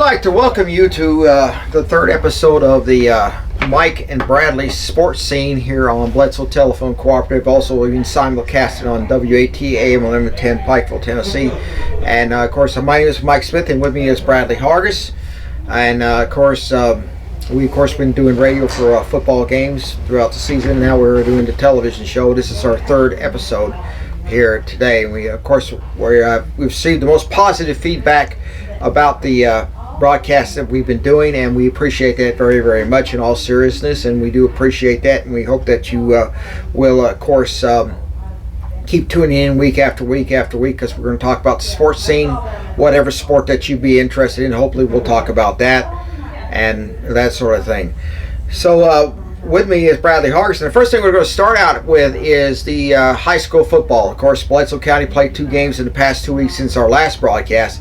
like to welcome you to the third episode of the Mike and Bradley Sports Scene here on Bledsoe Telephone Cooperative. Also, being simulcasted on WAT AM 1110 Pikeville, Tennessee. And of course, my name is Mike Smith, and with me is Bradley Hargis. And we been doing radio for football games throughout the season. Now we're doing the television show. This is our third episode here today. We we've received the most positive feedback about the broadcast that we've been doing, and we appreciate that very, very much in all seriousness, and we do appreciate that, and we hope that you will, of course, keep tuning in week after week after week, because we're going to talk about the sports scene, whatever sport that you be interested in. Hopefully we'll talk about that and that sort of thing. So with me is Bradley Hargis, and the first thing we're going to start out with is the high school football. Of course, Bledsoe County played 2 games in the past 2 weeks since our last broadcast.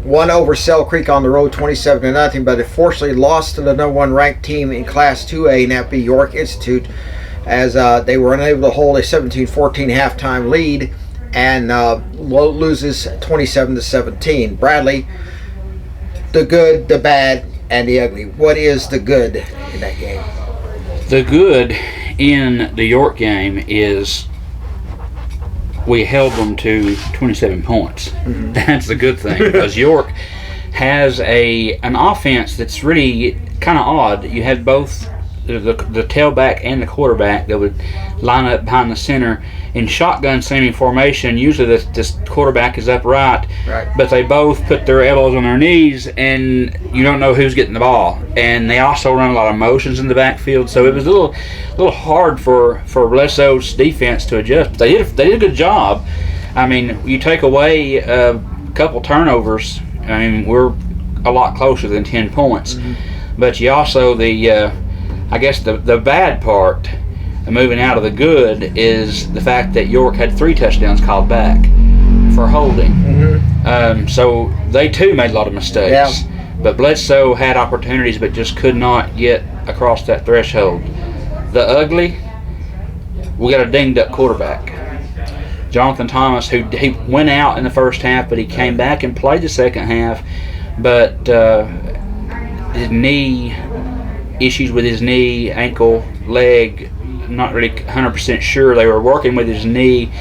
One over Sell Creek on the road, 27-0, but unfortunately lost to the number 1 ranked team in Class 2A, and that be York Institute, as they were unable to hold a 17-14 halftime lead and loses 27-17. Bradley, the good, the bad, and the ugly. What is the good in that game? The good in the York game is we held them to 27 points. Mm-hmm. That's the good thing, because York has an offense that's really kind of odd. You had both the tailback and the quarterback that would line up behind the center in shotgun seeming formation. Usually this quarterback is upright, right, but they both put their elbows on their knees, and you don't know who's getting the ball. And they also run a lot of motions in the backfield, so it was a little hard for Bledsoe's defense to adjust. But they did a good job. I mean, you take away a couple turnovers, I mean, we're a lot closer than 10 points. Mm-hmm. But you also I guess the bad part, moving out of the good, is the fact that York had 3 touchdowns called back for holding. Mm-hmm. So they too made a lot of mistakes. Yeah. But Bledsoe had opportunities but just could not get across that threshold. The ugly, we got a dinged up quarterback. Jonathan Thomas, he went out in the first half, but he came back and played the second half. But his knee, issues with his knee, ankle, leg, not really 100% sure. They were working with his knee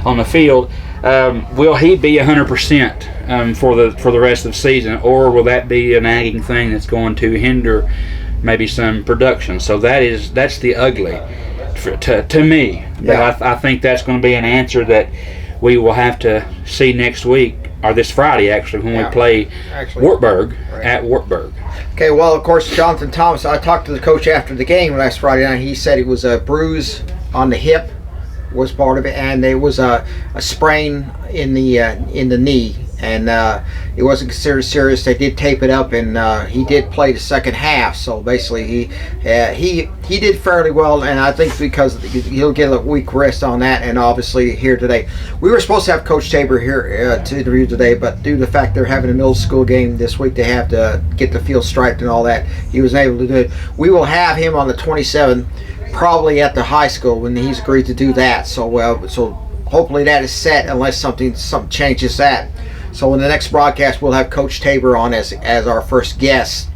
on the field. Will he be 100% for the rest of the season, or will that be a nagging thing that's going to hinder maybe some production? So that's the ugly to me. Yeah. But I think that's going to be an answer that we will have to see next week, or this Friday actually, when we play Wartburg at Wartburg. Okay, well, of course, Jonathan Thomas, I talked to the coach after the game last Friday night. He said it was a bruise on the hip was part of it, and there was a sprain in the knee, and it wasn't considered serious. They did tape it up, and he did play the second half. So basically, he did fairly well, and I think because he'll get a week rest on that, and obviously here today. We were supposed to have Coach Tabor here to interview today, but due to the fact they're having a middle school game this week, they have to get the field striped and all that. He was able to do it. We will have him on the 27th. Probably at the high school when he's agreed to do that. So hopefully that is set unless something changes that. So in the next broadcast we'll have Coach Tabor on as our first guest.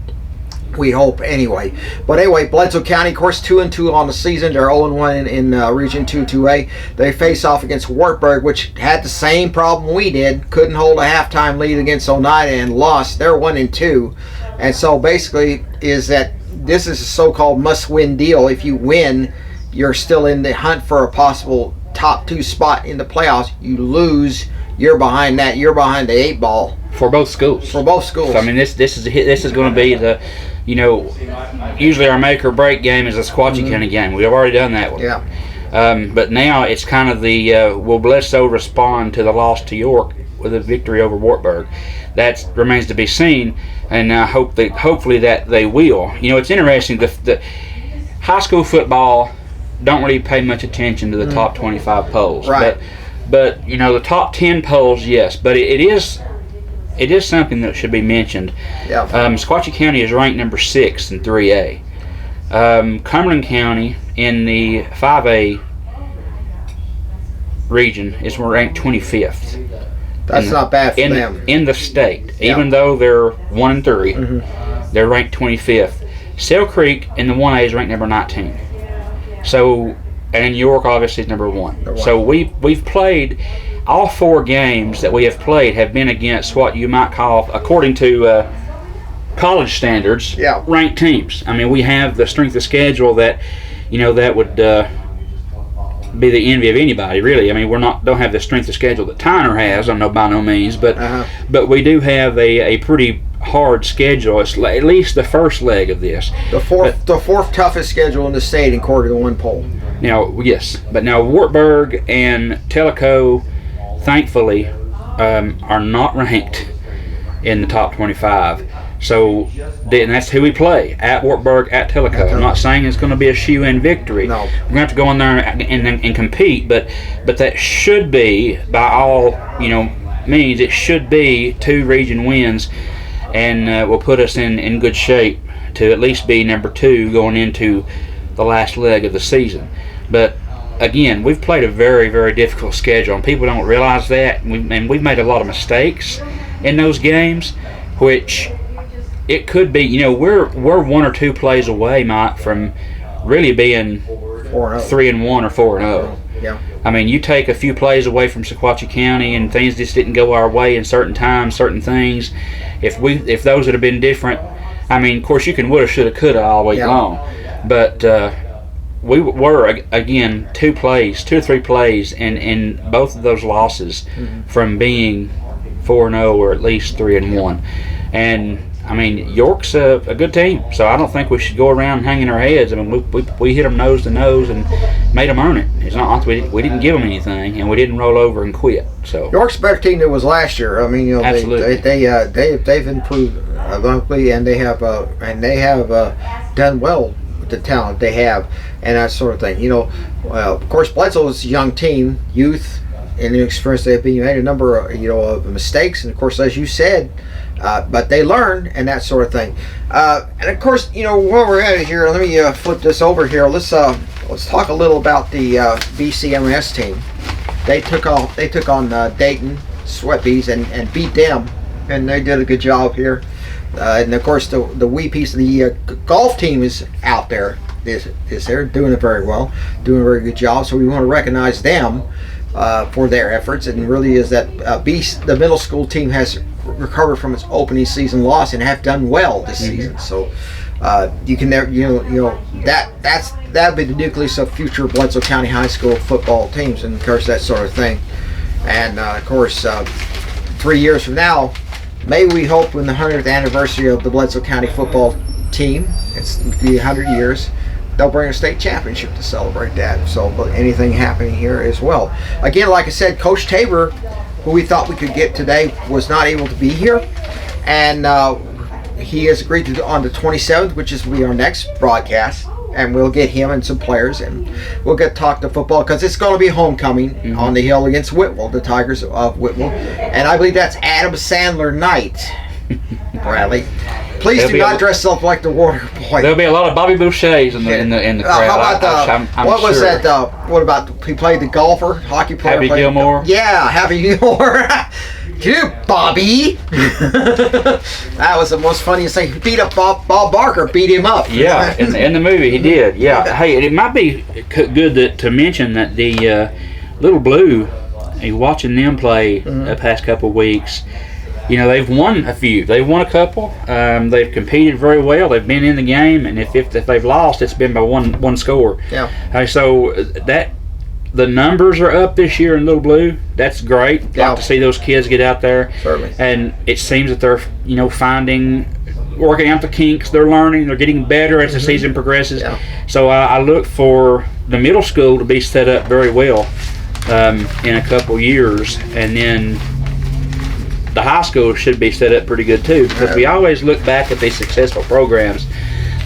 We hope anyway. But anyway, Bledsoe County, of course, 2-2 on the season. They're 0-1 in Region 2-2A. They face off against Wartburg, which had the same problem we did. Couldn't hold a halftime lead against Oneida and lost. They're 1-2. And so basically is that this is a so-called must-win deal. If you win, you're still in the hunt for a possible top 2 spot in the playoffs. You lose, you're behind that. You're behind the 8 ball for both schools. For both schools. So, I mean, this is going to be the, usually our make or break game is a Sequatchie County game. We've already done that one. Yeah. But now it's kind of the will Bledsoe respond to the loss to York with a victory over Wartburg? That remains to be seen, and I hopefully that they will. It's interesting. The high school football don't really pay much attention to the top 25 polls, right? But the top 10 polls, yes. But it is something that should be mentioned. Yeah. Sequatchie County is ranked number 6 in 3A. Cumberland County in the 5A region is ranked 25th. That's not bad for in, them. in the state. Yeah. Even though they're 1-3, they're ranked 25th. Sale Creek in the 1A is ranked number 19. So, and York obviously is number 1. So we've played, all 4 games that we have played have been against what you might call, according to college standards, ranked teams. I mean, we have the strength of schedule that, that would be the envy of anybody, really. I mean, don't have the strength of schedule that Tyner has, by no means, but we do have a pretty hard schedule. It's at least the first leg of this. The fourth toughest schedule in the state according to one poll. Now, yes, but now Wartburg and Tellico, thankfully, are not ranked in the top 25. So, and that's who we play, at Wartburg, at Tellico. I'm not saying it's going to be a shoe-in victory. No. We're going to have to go in there and compete, but that should be, by all means, it should be 2 region wins, and will put us in good shape to at least be number 2 going into the last leg of the season. But again, we've played a very, very difficult schedule, and people don't realize that. And we've made a lot of mistakes in those games, which it could be. We're 1 or 2 plays away, Mike, from really being 3-1 or 4-0. Yeah. I mean, you take a few plays away from Sequatchie County, and things just didn't go our way in certain times, certain things. If those would have been different, I mean, of course, you can woulda, shoulda, coulda all week long, but we were again 2 or 3 plays in both of those losses from being 4-0 or at least 3-1, and I mean, York's a good team, so I don't think we should go around hanging our heads. I mean, we hit them nose to nose and made them earn it. It's not like we didn't give them anything, and we didn't roll over and quit. So York's a better team than it was last year. I mean, absolutely. they've improved locally, and they have done well with the talent they have and that sort of thing. Of course, Bledsoe is a young team, youth, and the experience they've made a number of mistakes, and of course, as you said. But they learn and that sort of thing. And of course, while we're at it here, let me flip this over here. Let's talk a little about the BCMS team. They took on Dayton Sweatbees and beat them, and they did a good job here. And of course, the wee piece of the golf team is out there. They're doing it very well, doing a very good job. So we want to recognize them for their efforts. And really is that the middle school team has recovered from its opening season loss and have done well this season. So you can never, that'd be the nucleus of future Bledsoe County High School football teams, and of course that sort of thing. And of course, 3 years from now, may we hope in the 100th anniversary of the Bledsoe County football team, it's the 100 years. They'll bring a state championship to celebrate that. So, but anything happening here as well. Again, like I said, Coach Tabor, who we thought we could get today, was not able to be here, and he has agreed to on the 27th, which is our next broadcast, and we'll get him and some players, and we'll get talk to football, because it's going to be homecoming on the hill against Whitwell, the Tigers of Whitwell, and I believe that's Adam Sandler night. Bradley, please do not dress up like the water boy. There'll be a lot of Bobby Bouchers in the crowd. How about what was that? What about he played the golfer, hockey player? Happy Gilmore. Yeah, Happy Gilmore. You, Bobby. That was the most funniest thing. He beat up Bob Barker. Beat him up. Yeah, in the movie he did. Yeah. Hey, it might be good to mention that the Little Blue, watching them play the past couple of weeks. They've won a few. They've won a couple. They've competed very well. They've been in the game, and if they've lost, it's been by one score. Yeah. So the numbers are up this year in Little Blue. That's great. Like to see those kids get out there. Certainly. And it seems that they're working out the kinks. They're learning. They're getting better as the season progresses. Yeah. So I look for the middle school to be set up very well in a couple years, and then the high school should be set up pretty good too, because we always look back at these successful programs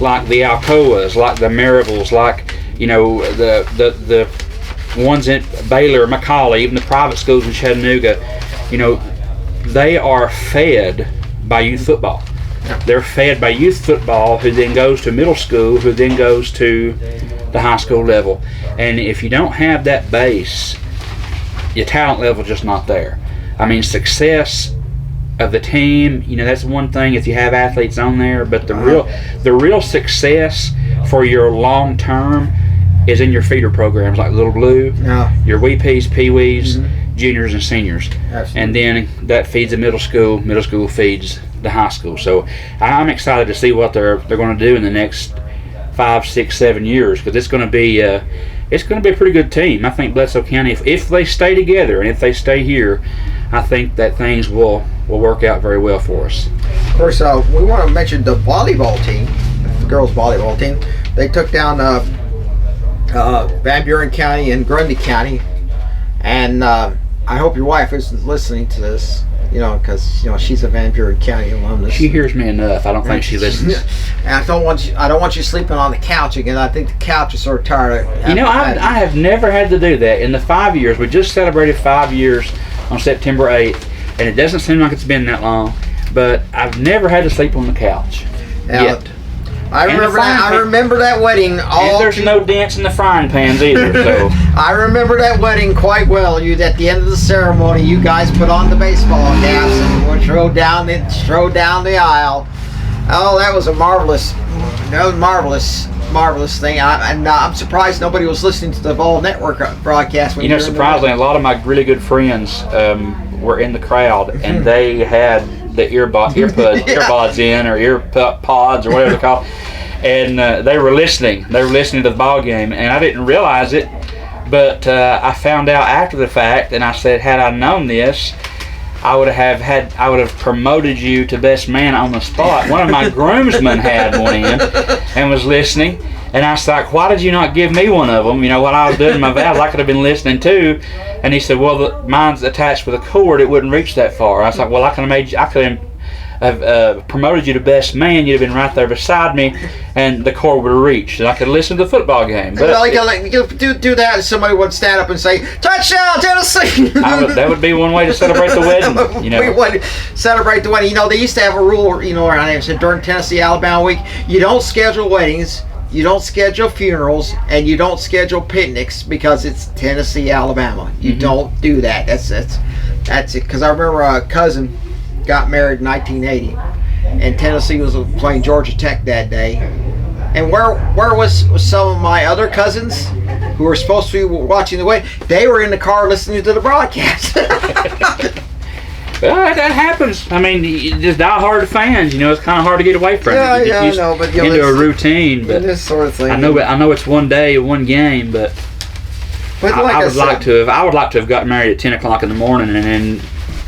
like the Alcoas, like the Marivilles, like the ones in Baylor, McCallie, even the private schools in Chattanooga. They are fed by youth football. They're fed by youth football, who then goes to middle school, who then goes to the high school level. And if you don't have that base, your talent level is just not there. I mean, success of the team, that's one thing if you have athletes on there, but the real success for your long term is in your feeder programs like Little Blue, your Wee Peas, Pee Wees, juniors and seniors. Absolutely. And then that feeds the middle school feeds the high school. So I'm excited to see what they're going to do in the next 5, 6, 7 years, because it's going to be a pretty good team. I think Bledsoe County, if they stay together and if they stay here, I think that things will work out very well for us. Of course, we want to mention the volleyball team, the girls volleyball team. They took down Van Buren County and Grundy County, and I hope your wife isn't listening to this, because she's a Van Buren County alumnus. She hears me enough. I don't think she listens. And I don't want you sleeping on the couch again. I think the couch is sort of tired of I have never had to do that in the 5 years. We just celebrated 5 years on September 8th, and it doesn't seem like it's been that long, but I've never had to sleep on the couch yet. I remember that wedding. And there's no dents in the frying pans either. So I remember that wedding quite well. At the end of the ceremony, you guys put on the baseball caps and strode down the aisle. Oh, that was a marvelous thing. I'm surprised nobody was listening to the Vol Network broadcast. Surprisingly, a lot of my really good friends were in the crowd, and they had the earbuds in, or ear pods, or whatever they're called, and they were listening. They were listening to the ball game, and I didn't realize it, but I found out after the fact, and I said, had I known this, I would have promoted you to best man on the spot. One of my groomsmen had one in and was listening, and I was like, why did you not give me one of them? What I was doing my vows, I could have been listening too. And he said, well, mine's attached with a cord, it wouldn't reach that far. I was like, well, I could have promoted you to best man. You'd have been right there beside me, and the cord would have reached, and I could listen to the football game. But do that, somebody would stand up and say, "Touchdown, Tennessee!" That would be one way to celebrate the wedding. Celebrate the wedding. They used to have a rule, around here, said during Tennessee Alabama week, you don't schedule weddings, you don't schedule funerals, and you don't schedule picnics because it's Tennessee Alabama. You don't do that. That's it. Because I remember a cousin got married in 1980, and Tennessee was playing Georgia Tech that day. And where was some of my other cousins who were supposed to be watching the wedding? They were in the car listening to the broadcast. Well, that happens. I mean, just die-hard fans. It's kind of hard to get away from it. I know, but into a routine. But this sort of thing. I know it's one day, one game, but I would like to have gotten married at 10 o'clock in the morning and then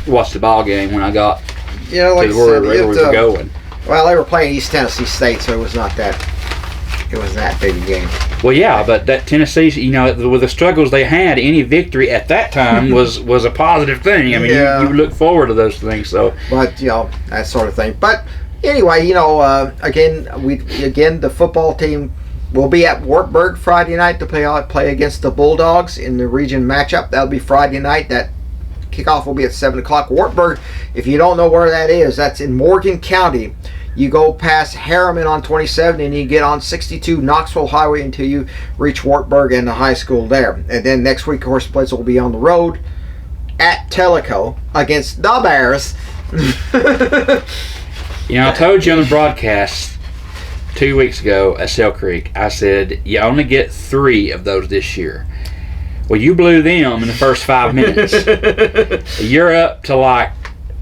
watched the ball game when I got to where we were going. Well, they were playing East Tennessee State, so it was not that big a game. Well, yeah, but that Tennessee, with the struggles they had, any victory at that time was a positive thing. I mean, you look forward to those things. So, but that sort of thing. But anyway, again, the football team will be at Wartburg Friday night to play against the Bulldogs in the region matchup. That'll be Friday night. That kickoff will be at 7 o'clock. Wartburg, if you don't know where that is, that's in Morgan County. You go past Harriman on 27 and you get on 62 Knoxville Highway until you reach Wartburg and the high school there. And then next week, of course, Bledsoe will be on the road at Tellico against the Bears. I told you on the broadcast 2 weeks ago at Sale Creek, I said, you only get 3 of those this year. Well, you blew them in the first 5 minutes. You're up to like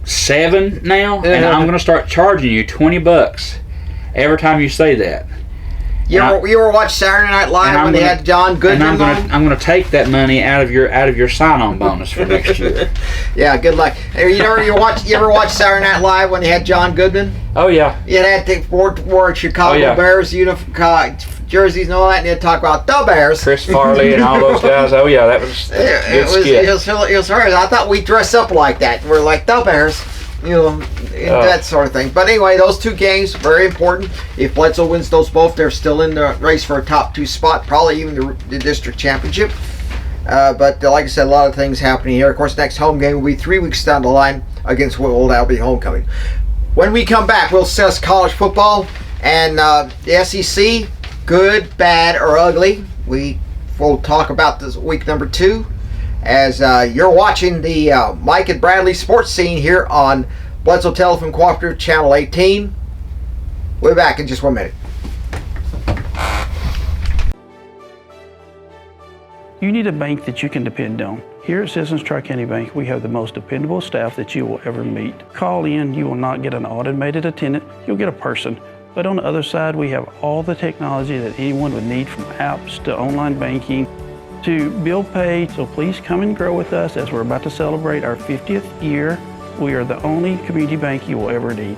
7 now, and I'm going to start charging you $20 every time you say that. You ever watch Saturday Night Live when they had John Goodman? And I'm going to take that money out of your sign-on bonus for next year. Yeah, good luck. You ever watch Saturday Night Live when they had John Goodman? Oh yeah. You had to wore Chicago Bears uniform jerseys and all that, and they'd talk about the Bears. Chris Farley and all those guys. Oh yeah, that was it was hilarious. I thought we'd dress up like that. We're like the Bears. That sort of thing. But anyway, those 2 games, very important. If Bledsoe wins those both, they're still in the race for a top 2 spot, probably even the district championship. But like I said, a lot of things happening here. Of course, next home game will be 3 weeks down the line against Whitwell. That'll be homecoming. When we come back, we'll discuss college football and the SEC, good, bad, or ugly. We will talk about this week number 2. as you're watching the Mike and Bradley Sports Scene here on Bledsoe Telephone Cooperative Channel 18. We'll be back in just 1 minute. You need a bank that you can depend on. Here at Citizens Tri-County Bank, we have the most dependable staff that you will ever meet. Call in, you will not get an automated attendant, you'll get a person. But on the other side, we have all the technology that anyone would need, from apps to online banking to bill pay. So please come and grow with us as we're about to celebrate our 50th year. We are the only community bank you will ever need.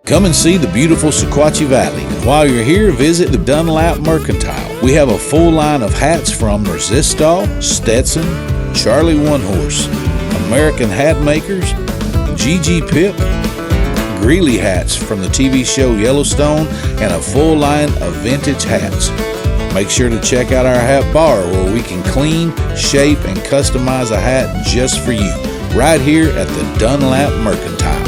Come and see the beautiful Sequatchie Valley. While you're here, visit the Dunlap Mercantile. We have a full line of hats from Resistol, Stetson, Charlie One Horse, American Hat Makers, GG Pip, Greeley hats from the TV show Yellowstone, and a full line of vintage hats. Make sure to check out our hat bar where we can clean, shape, and customize a hat just for you, right here at the Dunlap Mercantile.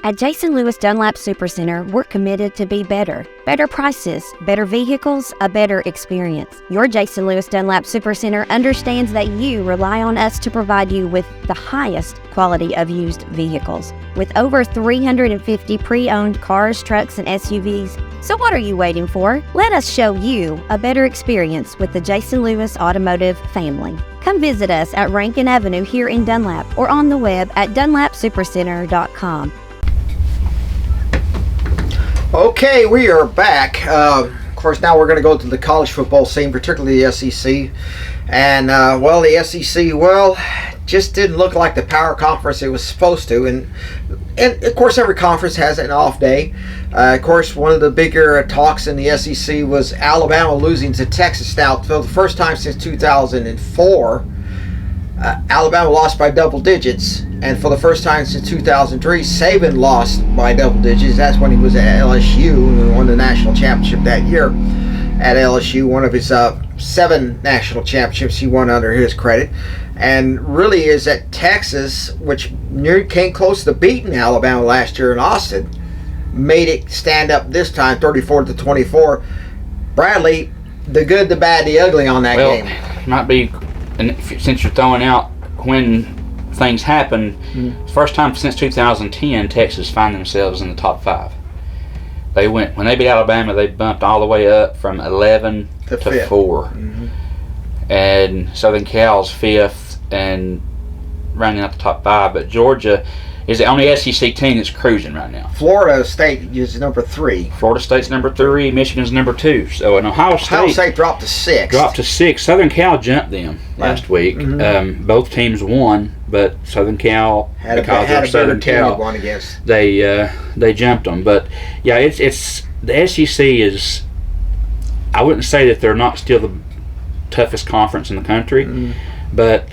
At Jason Lewis Dunlap Supercenter, we're committed to be better. Better prices, better vehicles, a better experience. Your Jason Lewis Dunlap Supercenter understands that you rely on us to provide you with the highest quality of used vehicles. With over 350 pre-owned cars, trucks, and SUVs. So what are you waiting for? Let us show you a better experience with the Jason Lewis Automotive family. Come visit us at Rankin Avenue here in Dunlap or on the web at dunlapsupercenter.com. Okay, we are back. Of course, now we're going to go to the college football scene, particularly the SEC. And, well, the SEC, just didn't look like the power conference it was supposed to. And of course, every conference has an off day. Of course, one of the bigger talks in the SEC was Alabama losing to Texas. Now, for the first time since 2004, Alabama lost by double digits, and for the first time since 2003, Saban lost by double digits. That's when he was at LSU and won the national championship that year at LSU. One of his 7 national championships he won under his credit, and really is at Texas, which came close to beating Alabama last year in Austin, made it stand up this time, 34-24. Bradley, the good, the bad, the ugly on that game. Might be. And since you're throwing out when things happen, first time since 2010, Texas find themselves in the top 5. They went, when they beat Alabama, they bumped all the way up from 11 to 4. And Southern Cal's 5th and rounding out the top 5. But Georgia is the only SEC team that's cruising right now. Florida State is number 3. Florida State's number 3. Michigan's number 2. So, in Ohio State dropped to 6. Dropped to 6. Southern Cal jumped them last week. Both teams won, but Southern Cal, because of Southern Cal, won against. They jumped them. But yeah, it's the SEC is. I wouldn't say that they're not still the toughest conference in the country, but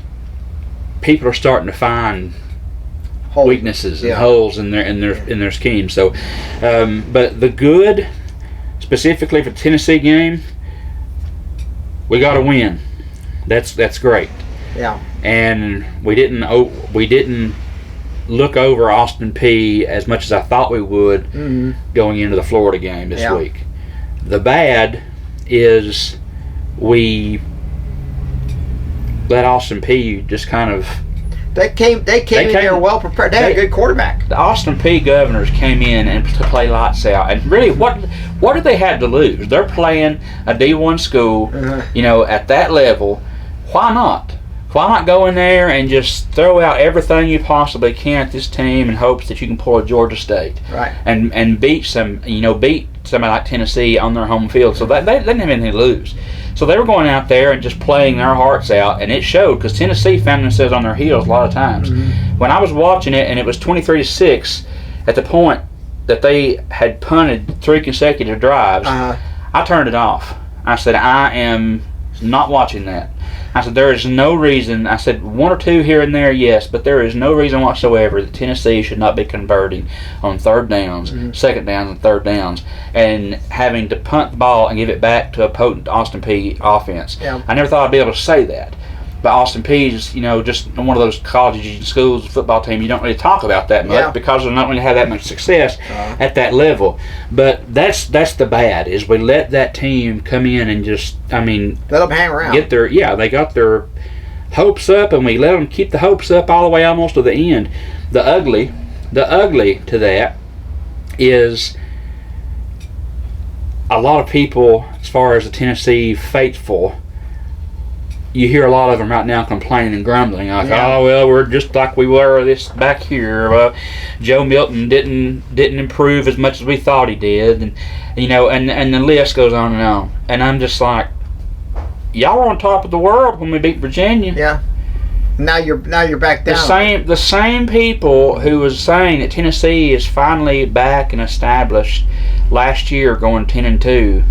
people are starting to find weaknesses and holes in their scheme. So, but the good, specifically for the Tennessee game, we got to win. That's great. Yeah. And we didn't look over Austin Peay as much as I thought we would going into the Florida game this week. The bad is we let Austin Peay just kind of. They came in there well prepared. They had a good quarterback. The Austin Peay Governors came in and to play lights out. And really, what did they have to lose? They're playing a D1 school, at that level. Why not? Why not go in there and just throw out everything you possibly can at this team in hopes that you can pull a Georgia State, Right. and beat somebody like Tennessee on their home field. So they didn't have anything to lose. So they were going out there and just playing their hearts out, and it showed because Tennessee found themselves on their heels a lot of times. When I was watching it, and it was 23-6 at the point that they had punted 3 consecutive drives, I turned it off. I said, I am not watching that. I said, there is no reason. I said, 1 or 2 here and there, yes, but there is no reason whatsoever that Tennessee should not be converting on 3rd downs, 2nd downs, and 3rd downs, and having to punt the ball and give it back to a potent Austin Peay offense. Yeah. I never thought I'd be able to say that. But Austin Peay is, just one of those colleges and schools, football team, you don't really talk about that much because they don't really have that much success at that level. But that's the bad, is we let that team come in and just, let them hang around. They got their hopes up, and we let them keep the hopes up all the way almost to the end. The ugly to that is a lot of people, as far as the Tennessee faithful, you hear a lot of them right now complaining and grumbling, like, oh, well, we're just like we were this back here. Joe Milton didn't improve as much as we thought he did, and and the list goes on and on. And I'm just like, y'all were on top of the world when we beat Virginia. Yeah. Now you're back down. The same people who was saying that Tennessee is finally back and established last year, going 10-2,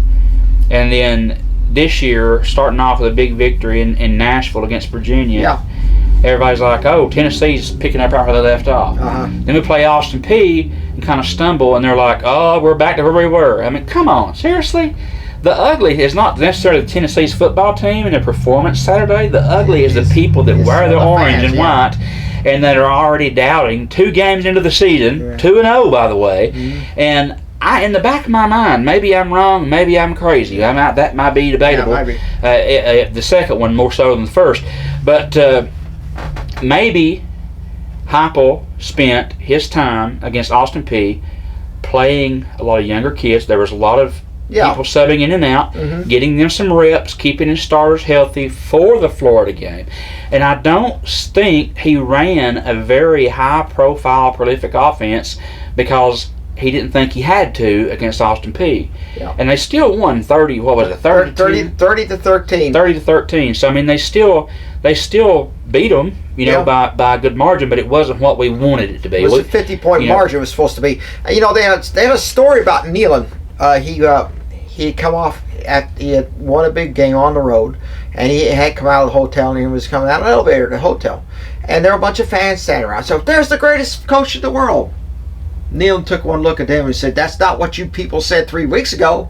and then this year, starting off with a big victory in Nashville against Virginia. Yeah. Everybody's like, oh, Tennessee's picking up right where they left off. Then we play Austin Peay and kind of stumble, and they're like, oh, we're back to where we were. I mean, come on, seriously? The ugly is not necessarily Tennessee's football team and their performance Saturday. The ugly is the people that wear the orange and white and that are already doubting 2 games into the season, 2-0, by the way, and in the back of my mind, maybe I'm wrong, maybe I'm crazy. That might be debatable. The second one more so than the first. But maybe Heupel spent his time against Austin Peay playing a lot of younger kids. There was a lot of people subbing in and out, getting them some reps, keeping his starters healthy for the Florida game. And I don't think he ran a very high-profile, prolific offense because he didn't think he had to against Austin Peay. Yeah. And they still won 30, what was it, 30 to 13. 30 to 13. So, they still beat them, by a good margin, but it wasn't what we wanted it to be. It was a 50-point margin it was supposed to be. They had a story about Neyland. He had come off, he had won a big game on the road, and he had come out of the hotel, and he was coming out of the elevator to the hotel. And there were a bunch of fans standing around. So, there's the greatest coach in the world. Neil took one look at them and said, that's not what you people said 3 weeks ago.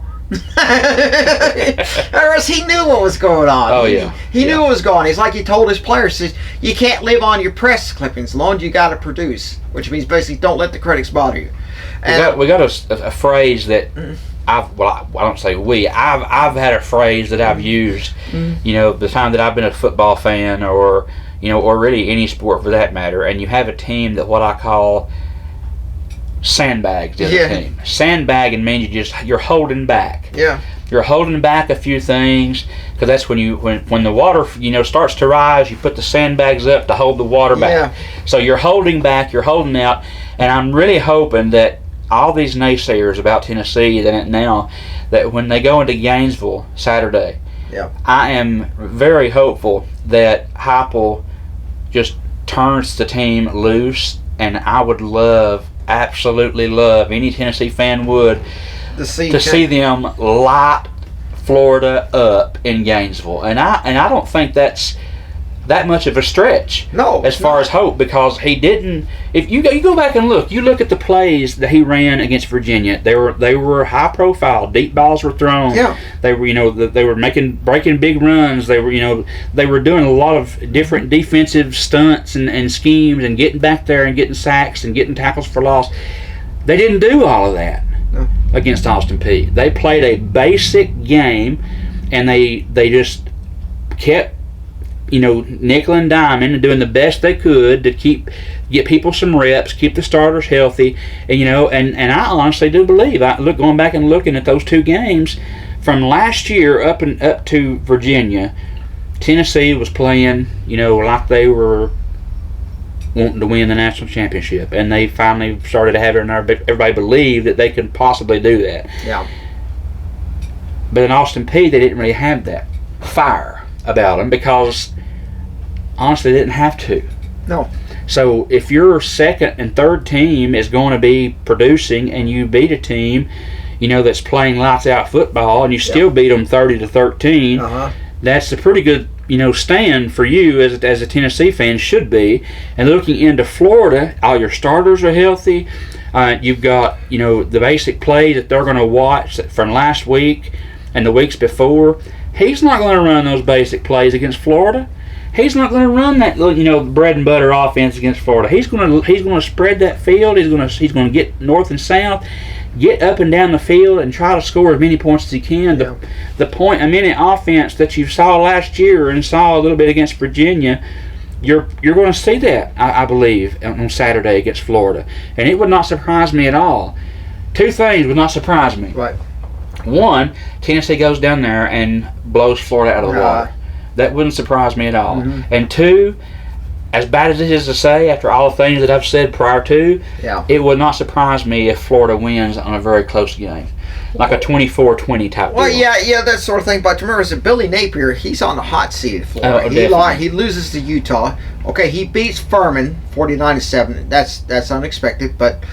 Whereas he knew what was going on. Oh, He knew what was going on. He's like he told his players, says, you can't live on your press clippings. As long as you got to produce, which means basically don't let the critics bother you. And we got a phrase that I don't say we. I've had a phrase that I've used, the time that I've been a football fan or really any sport for that matter, and you have a team that what I call sandbags the other team. Sandbagging means you're holding back. Yeah. You're holding back a few things because that's when the water starts to rise, you put the sandbags up to hold the water back. Yeah. So you're holding back, you're holding out, and I'm really hoping that all these naysayers about Tennessee that when they go into Gainesville Saturday, I am very hopeful that Heupel just turns the team loose, and I would absolutely love, any Tennessee fan would, to see them light Florida up in Gainesville. And I don't think that's that much of a stretch. No, as far as hope, because he didn't. If you go back and look at the plays that he ran against Virginia. They were high profile. Deep balls were thrown. Yeah. They were they were breaking big runs. They were doing a lot of different defensive stunts and schemes and getting back there and getting sacks and getting tackles for loss. They didn't do all of that against Austin Peay. They played a basic game, and they just kept nickel and diming and doing the best they could to get people some reps, keep the starters healthy, and I honestly do believe, going back and looking at those 2 games from last year up to Virginia, Tennessee was playing, like they were wanting to win the national championship, and they finally started to have it in our. Everybody believed that they could possibly do that. Yeah. But in Austin Peay, they didn't really have that fire about them because, honestly, they didn't have to. No. So if your second and third team is going to be producing, and you beat a team, that's playing lights out football, and you still beat them 30-13. That's a pretty good, stand for you as a Tennessee fan should be. And looking into Florida, all your starters are healthy. You've got, the basic play that they're going to watch from last week and the weeks before. He's not going to run those basic plays against Florida. He's not going to run that, bread and butter offense against Florida. He's going to spread that field. He's going to get north and south, get up and down the field, and try to score as many points as he can. Yeah. The point-a-minute offense that you saw last year and saw a little bit against Virginia, you're going to see that, I believe, on Saturday against Florida. And it would not surprise me at all. Two things would not surprise me. Right. One, Tennessee goes down there and blows Florida out of the water. That wouldn't surprise me at all. Mm-hmm. And two, as bad as it is to say, after all the things that I've said prior to, it would not surprise me if Florida wins on a very close game. Like a 24-20 type Well, deal. yeah, that sort of thing. But remember, that Billy Napier, he's on the hot seat in Florida. He loses to Utah. Okay, he beats Furman 49-7. That's unexpected, but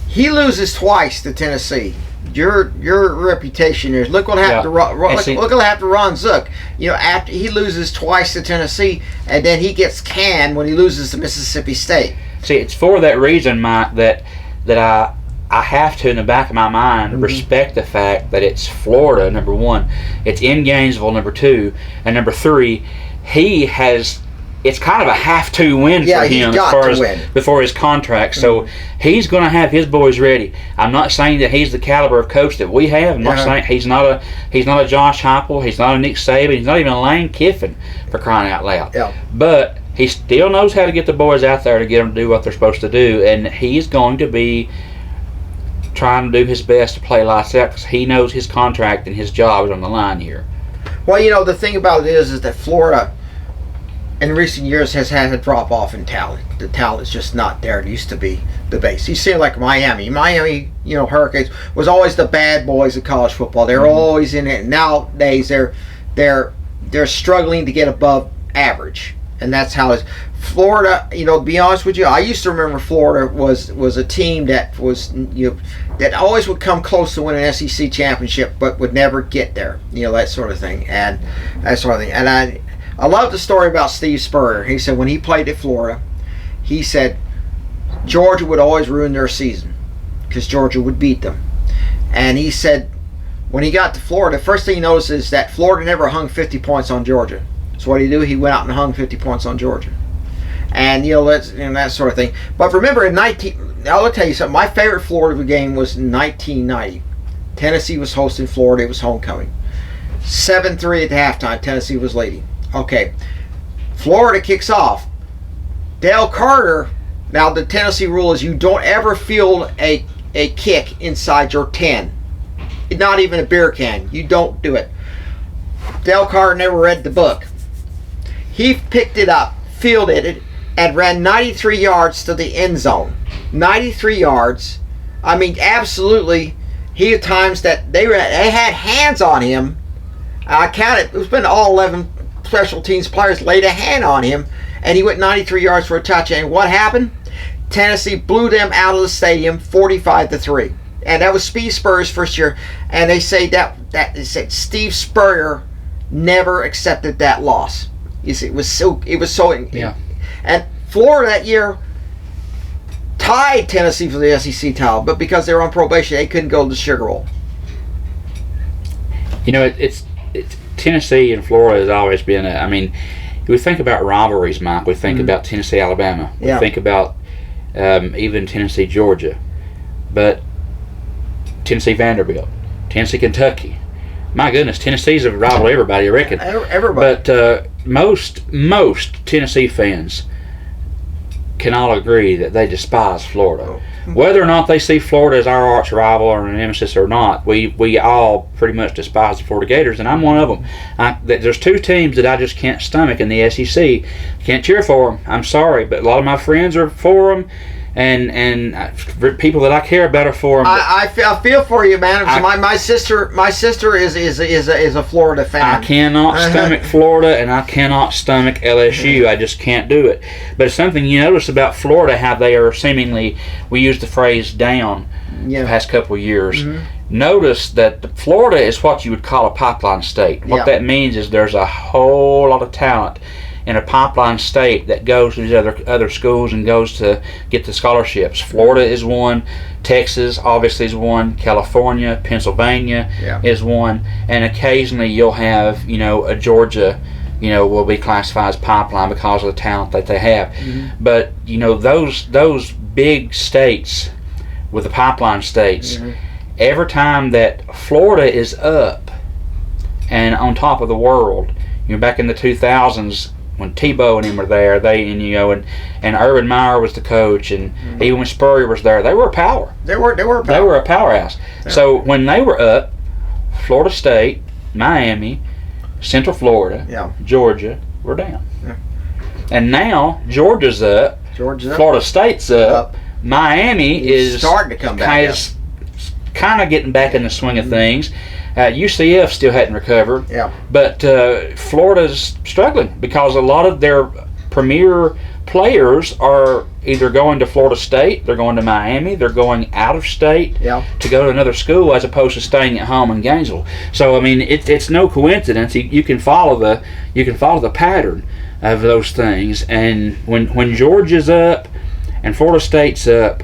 he loses twice to Tennessee. Your reputation is look what happened to Ron Zook. After he loses twice to Tennessee, and then he gets canned when he loses to Mississippi State. See, it's for that reason, Mike, that I have to, in the back of my mind, respect the fact that it's Florida, number one. It's in Gainesville, number two. And number three, it's kind of a have-to win for him before his contract. So he's going to have his boys ready. I'm not saying that he's the caliber of coach that we have. I'm not saying he's not a Josh Heupel. He's not a Nick Saban. He's not even a Lane Kiffin, for crying out loud. Yeah. But he still knows how to get the boys out there to get them to do what they're supposed to do. And he's going to be trying to do his best to play lights out because he knows his contract and his job is on the line here. Well, the thing about it is that Florida, in recent years, has had a drop off in talent. The talent is just not there. It used to be the base. You see it like Miami. Hurricanes was always the bad boys of college football. They're always in it. Nowadays, they're struggling to get above average, and that's how it's. Florida, to be honest with you, I used to remember Florida was a team that was that always would come close to winning an SEC championship, but would never get there. That sort of thing, and that sort of thing, and I love the story about Steve Spurrier. He said when he played at Florida, he said Georgia would always ruin their season because Georgia would beat them. And he said when he got to Florida, the first thing he noticed is that Florida never hung 50 points on Georgia. So what did he do? He went out and hung 50 points on Georgia. And that sort of thing. But remember, I'll tell you something. My favorite Florida game was in 1990. Tennessee was hosting Florida. It was homecoming. 7-3 at halftime. Tennessee was leading. Okay, Florida kicks off. Dale Carter. Now the Tennessee rule is you don't ever field a kick inside your 10. Not even a beer can. You don't do it. Dale Carter never read the book. He picked it up, fielded it, and ran 93 yards to the end zone. 93 yards. I mean, absolutely. He had times that they had hands on him. I counted. It's been all 11 special teams players laid a hand on him, and he went 93 yards for a touchdown. What happened? Tennessee blew them out of the stadium 45-3. And that was Steve Spurrier's first year. And they say that they said Steve Spurrier never accepted that loss. You see, it was so. Yeah. And Florida that year tied Tennessee for the SEC title, but because they were on probation, they couldn't go to the Sugar Bowl. It's Tennessee and Florida has always been we think about rivalries, Mike. We think about Tennessee, Alabama. We think about even Tennessee, Georgia. But Tennessee, Vanderbilt. Tennessee, Kentucky. My goodness, Tennessee's a rival to everybody, I reckon. Everybody. But most Tennessee fans can all agree that they despise Florida. Whether or not they see Florida as our arch rival or an nemesis or not, we all pretty much despise the Florida Gators, and I'm one of them. There's two teams that I just can't stomach in the SEC. Can't cheer for them. I'm sorry, but a lot of my friends are for them. And people that I care about are for them. I feel for you, man. My sister is a Florida fan. I cannot stomach Florida, and I cannot stomach LSU. I just can't do it. But it's something you notice about Florida, how they are seemingly, we use the phrase down the past couple of years. Notice that Florida is what you would call a pipeline state. What that means is there's a whole lot of talent in a pipeline state that goes to these other schools and goes to get the scholarships. Florida is one, Texas obviously is one, California, Pennsylvania is one, and occasionally you'll have, a Georgia, will be classified as pipeline because of the talent that they have. But those big states with the pipeline states, every time that Florida is up and on top of the world, back in the 2000s, when Tebow and him were there, and Urban Meyer was the coach, and even when Spurrier was there, they were a power. They were a power. They were a powerhouse. So when they were up, Florida State, Miami, Central Florida, Georgia were down. And now Georgia's up. Florida State's up. Miami is starting to come back. Kind of getting back in the swing of things. UCF still hadn't recovered, but Florida's struggling because a lot of their premier players are either going to Florida State, they're going to Miami, they're going out of state to go to another school as opposed to staying at home in Gainesville. So I mean, it's no coincidence. You can follow the pattern of those things. And when Georgia's up and Florida State's up,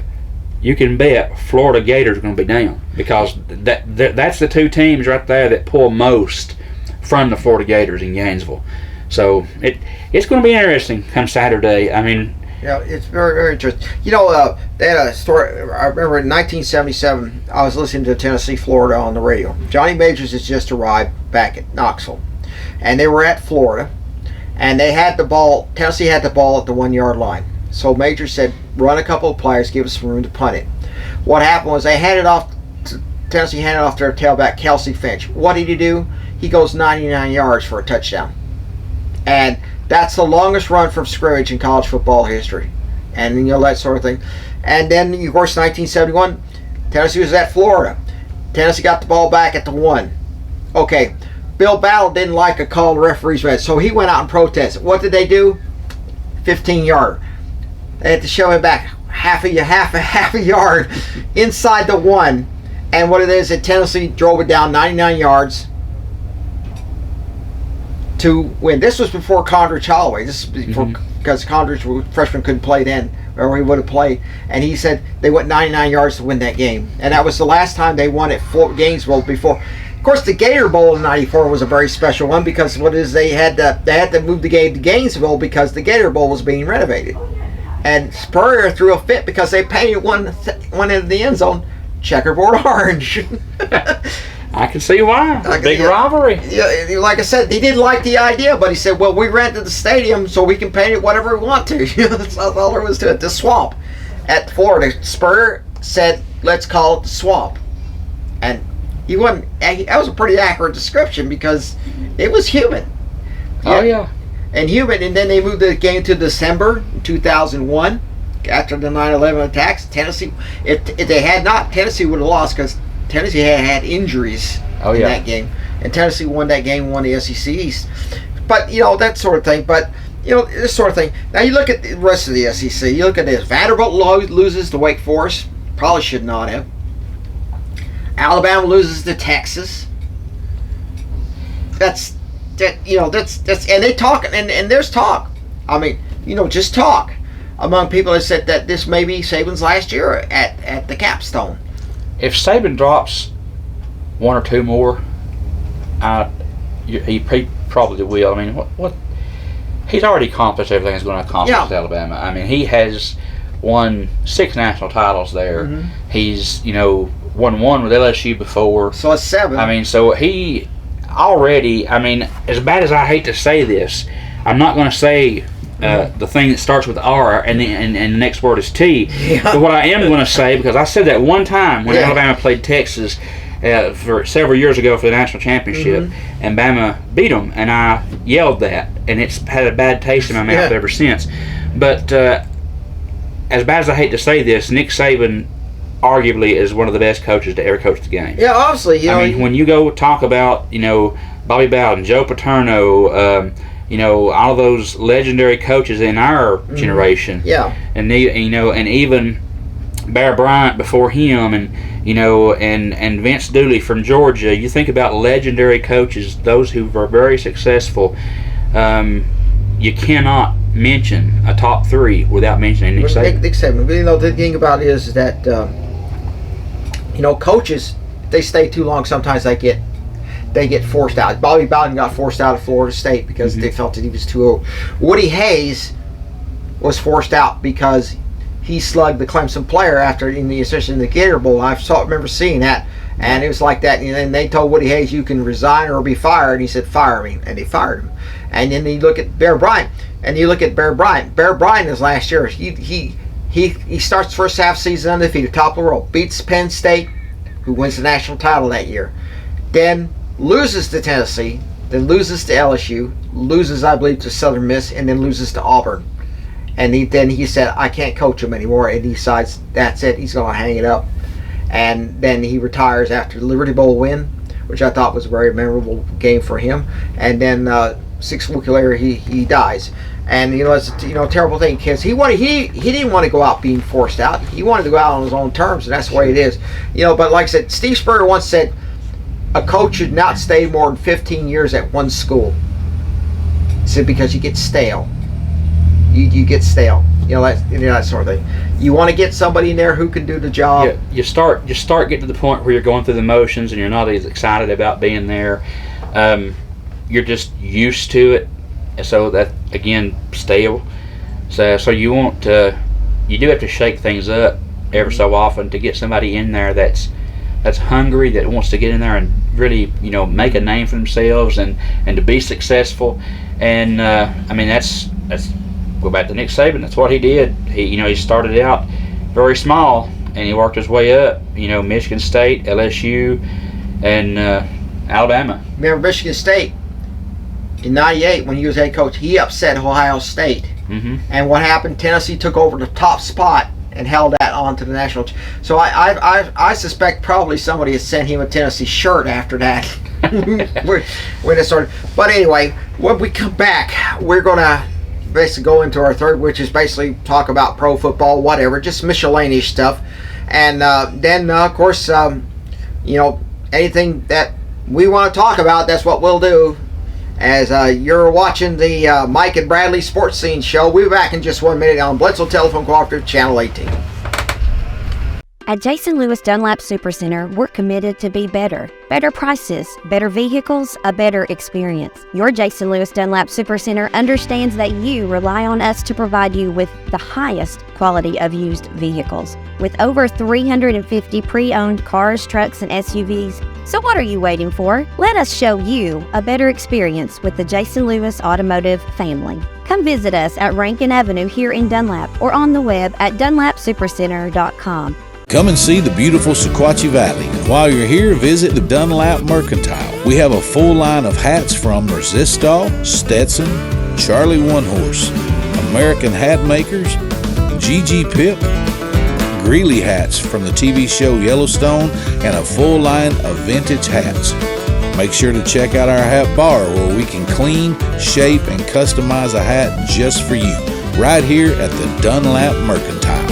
you can bet Florida Gators are going to be down because that's the two teams right there that pull most from the Florida Gators in Gainesville. So it's going to be interesting come Saturday. I mean, it's very, very interesting. They had a story. I remember in 1977, I was listening to Tennessee, Florida on the radio. Johnny Majors has just arrived back at Knoxville, and they were at Florida, and they had the ball. Tennessee had the ball at the 1 yard line. So Major said, run a couple of players, give us some room to punt it. What happened was Tennessee handed off their tailback, Kelsey Finch. What did he do? He goes 99 yards for a touchdown. And that's the longest run from scrimmage in college football history. And, that sort of thing. And then, of course, 1971, Tennessee was at Florida. Tennessee got the ball back at the 1. Okay, Bill Battle didn't like a call the referees read, so he went out and protested. What did they do? 15-yarder. They had to show him back half a yard inside the 1. And what it is that Tennessee drove it down 99 yards to win. This was before Condredge Holloway. This is before, because Condredge, freshman, couldn't play then, or he would have played. And he said they went 99 yards to win that game. And that was the last time they won at Gainesville before. Of course, the Gator Bowl in '94 was a very special one because they had to move the game to Gainesville because the Gator Bowl was being renovated. And Spurrier threw a fit because they painted one end of the end zone checkerboard orange. I can see why. Big rivalry. Yeah, like I said, he didn't like the idea, but he said, well, we rented the stadium so we can paint it whatever we want to. That's all there was to it. The swamp at Florida. Spurrier said, let's call it the swamp. And that was a pretty accurate description because it was humid. Oh, yeah. And humid, and then they moved the game to December 2001 after the 9/11 attacks. Tennessee, if they had not, Tennessee would have lost because Tennessee had injuries in that game, and Tennessee won that game, won the SEC East. But that sort of thing. But this sort of thing. Now you look at the rest of the SEC. You look at this. Vanderbilt loses to Wake Forest. Probably should not have. Alabama loses to Texas. That's and they talk and there's talk. I mean, just talk among people that said that this may be Saban's last year at the capstone. If Saban drops one or two more, he probably will. I mean, what he's already accomplished everything he's going to accomplish at Alabama. I mean, he has won 6 national titles there. He's won one with LSU before. So it's 7. I mean, so he already, as bad as I hate to say this, I'm not going to say the thing that starts with R and the next word is T. Yeah. But what I am going to say, because I said that one time when Yeah. Alabama played Texas for several years ago for the national championship, and Bama beat them, and I yelled that, and it's had a bad taste in my mouth Yeah. ever since. But as bad as I hate to say this, Nick Saban arguably is one of the best coaches to ever coach the game. Yeah, obviously, you know. I mean, when you go talk about, Bobby Bowden, Joe Paterno, all those legendary coaches in our generation, yeah. and and even Bear Bryant before him, and and Vince Dooley from Georgia. You think about legendary coaches, those who were very successful. You cannot mention a top three without mentioning Nick Saban. Nick Saban. But, the thing about it is that coaches, they stay too long. Sometimes they get forced out. Bobby Bowden got forced out of Florida State because they felt that he was too old. Woody Hayes was forced out because he slugged the Clemson player especially in the Gator Bowl. I remember seeing that, and it was like that. And then they told Woody Hayes, "You can resign or be fired." And he said, "Fire me," and they fired him. And then you look at Bear Bryant, Bear Bryant is last year. He starts the first half season undefeated, top of the world, beats Penn State, who wins the national title that year, then loses to Tennessee, then loses to LSU, loses, I believe, to Southern Miss, and then loses to Auburn. And then he said, I can't coach him anymore, and he decides that's it, he's going to hang it up. And then he retires after the Liberty Bowl win, which I thought was a very memorable game for him. And then 6 weeks later, he dies. And it's a terrible thing because he didn't want to go out being forced out. He wanted to go out on his own terms, and that's the way it is. But like I said, Steve Spurrier once said, a coach should not stay more than 15 years at one school. He said because you get stale. You get stale. That sort of thing. You want to get somebody in there who can do the job. Yeah, you start getting to the point where you're going through the motions and you're not as excited about being there. You're just used to it, and so that again stale. So you want you do have to shake things up ever so often to get somebody in there that's hungry, that wants to get in there and really make a name for themselves and to be successful. And that's go back to Nick Saban. That's what he did. He started out very small and he worked his way up. Michigan State, LSU, and Alabama. Remember Michigan State in '98 when he was head coach? He upset Ohio State. Mm-hmm. And what happened? Tennessee took over the top spot and held that on to the national. So I suspect probably somebody had sent him a Tennessee shirt after that when it started. But anyway, when we come back, we're gonna basically go into our third, which is basically talk about pro football, whatever, just miscellaneous stuff, and then of course anything that we want to talk about, that's what we'll do. As you're watching the Mike and Bradley Sports Scene Show. We'll be back in just 1 minute on Bledsoe Telephone Cooperative, Channel 18. At Jason Lewis Dunlap Supercenter, we're committed to be better. Better prices, better vehicles, a better experience. Your Jason Lewis Dunlap Supercenter understands that you rely on us to provide you with the highest quality of used vehicles. With over 350 pre-owned cars, trucks, and SUVs, so what are you waiting for? Let us show you a better experience with the Jason Lewis Automotive family. Come visit us at Rankin Avenue here in Dunlap or on the web at dunlapsupercenter.com. Come and see the beautiful Sequatchie Valley. And while you're here, visit the Dunlap Mercantile. We have a full line of hats from Resistol, Stetson, Charlie One Horse, American Hat Makers, GG Pip, Greeley hats from the TV show Yellowstone, and a full line of vintage hats. Make sure to check out our hat bar where we can clean, shape, and customize a hat just for you, right here at the Dunlap Mercantile.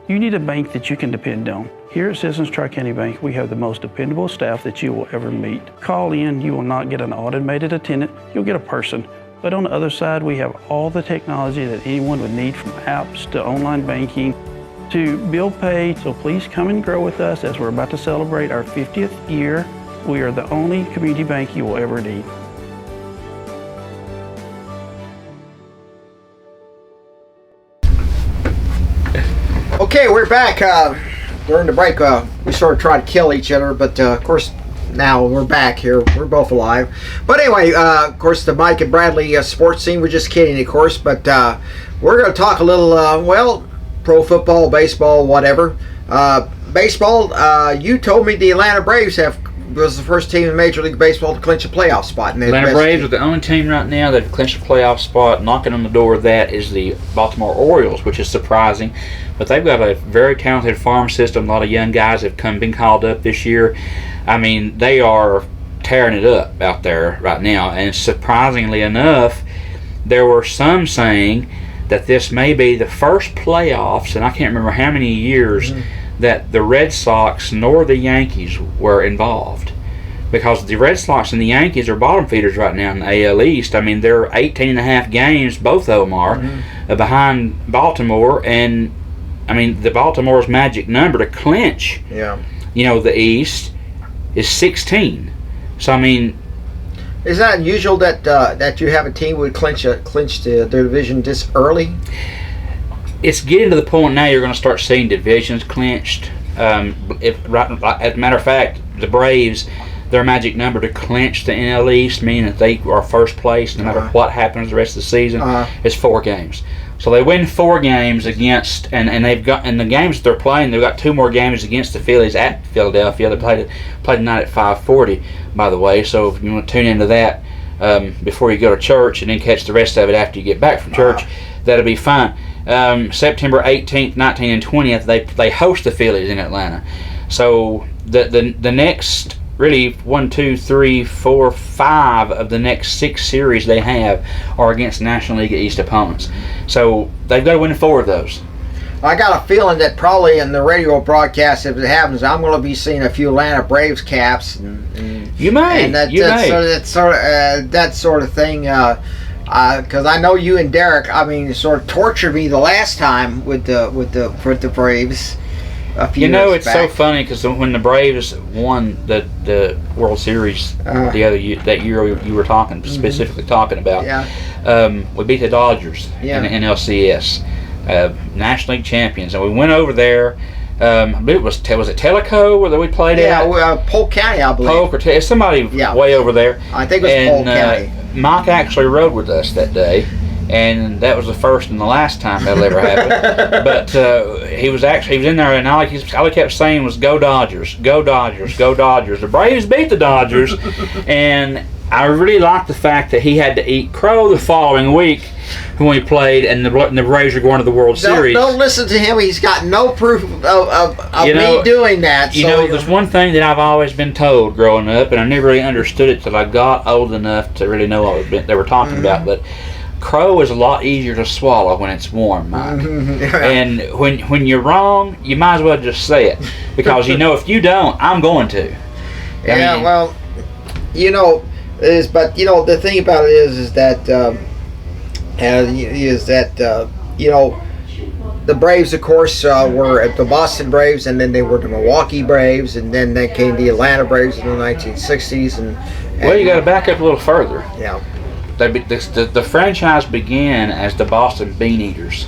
You need a bank that you can depend on. Here at Citizens Tri-County Bank, we have the most dependable staff that you will ever meet. Call in, you will not get an automated attendant, you'll get a person. But on the other side, we have all the technology that anyone would need, from apps to online banking to bill pay. So please come and grow with us as we're about to celebrate our 50th year. We are the only community bank you will ever need. Okay, we're back. During the break, we sort of tried to kill each other, but of course, now we're back here. We're both alive. But anyway, of course, the Mike and Bradley sports scene. We're just kidding, of course, but we're going to talk a little, well, pro football, baseball, whatever. Baseball, you told me the Atlanta Braves was the first team in Major League Baseball to clinch a playoff spot. And Atlanta Braves are the only team right now that have clinched a playoff spot. Knocking on the door of that is the Baltimore Orioles, which is surprising. But they've got a very talented farm system. A lot of young guys have been called up this year. I mean, they are tearing it up out there right now. And surprisingly enough, there were some saying that this may be the first playoffs, and I can't remember how many years, that the Red Sox nor the Yankees were involved. Because the Red Sox and the Yankees are bottom feeders right now in the AL East. I mean, they're 18.5 games, both of them are, behind Baltimore. And, I mean, the Baltimore's magic number to clinch, the East is 16. So, I mean, is that unusual that you have a team would clinch the division this early? It's getting to the point now you're going to start seeing divisions clinched. As a matter of fact, the Braves, their magic number to clinch the NL East, meaning that they are first place no matter what happens the rest of the season, is 4 games. So they win 4 games against, and they've got, in the games that they're playing, they've got 2 more games against the Phillies at Philadelphia. They played tonight at 5:40, by the way. So if you want to tune into that before you go to church, and then catch the rest of it after you get back from church, that'll be fine. September 18th, 19th, and 20th, they host the Phillies in Atlanta. So the next, really 1, 2, 3, 4, 5 of the next 6 series they have are against National League East opponents. So they've got to win 4 of those. I got a feeling that probably in the radio broadcast, if it happens, I'm going to be seeing a few Atlanta Braves caps. You may. And that sort of thing. Because I know you and Derek, I mean, sort of tortured me the last time with the Braves. It's so funny because when the Braves won the World Series the other year, that year you were specifically talking about, we beat the Dodgers in the NLCS, National League champions, and we went over there. I believe was it Tellico where we played at? Polk County, I believe. Polk or somebody way over there. I think it was Polk County. Mike actually rode with us that day, and that was the first and the last time that'll ever happen. But he was in there, and all he kept saying was, "Go Dodgers, go Dodgers, go Dodgers." The Braves beat the Dodgers, and I really liked the fact that he had to eat crow the following week when we played, and the Braves were going to the World Series. Don't listen to him. He's got no proof of me doing that. There's one thing that I've always been told growing up, and I never really understood it till I got old enough to really know what they were talking about. But crow is a lot easier to swallow when it's warm, Mike. And when you're wrong, you might as well just say it, because if you don't, I'm going to. The thing about it is that the Braves, of course, were at the Boston Braves, and then they were the Milwaukee Braves, and then they came the Atlanta Braves in the 1960s. And you got to back up a little further. Yeah. The franchise began as the Boston Bean Eaters.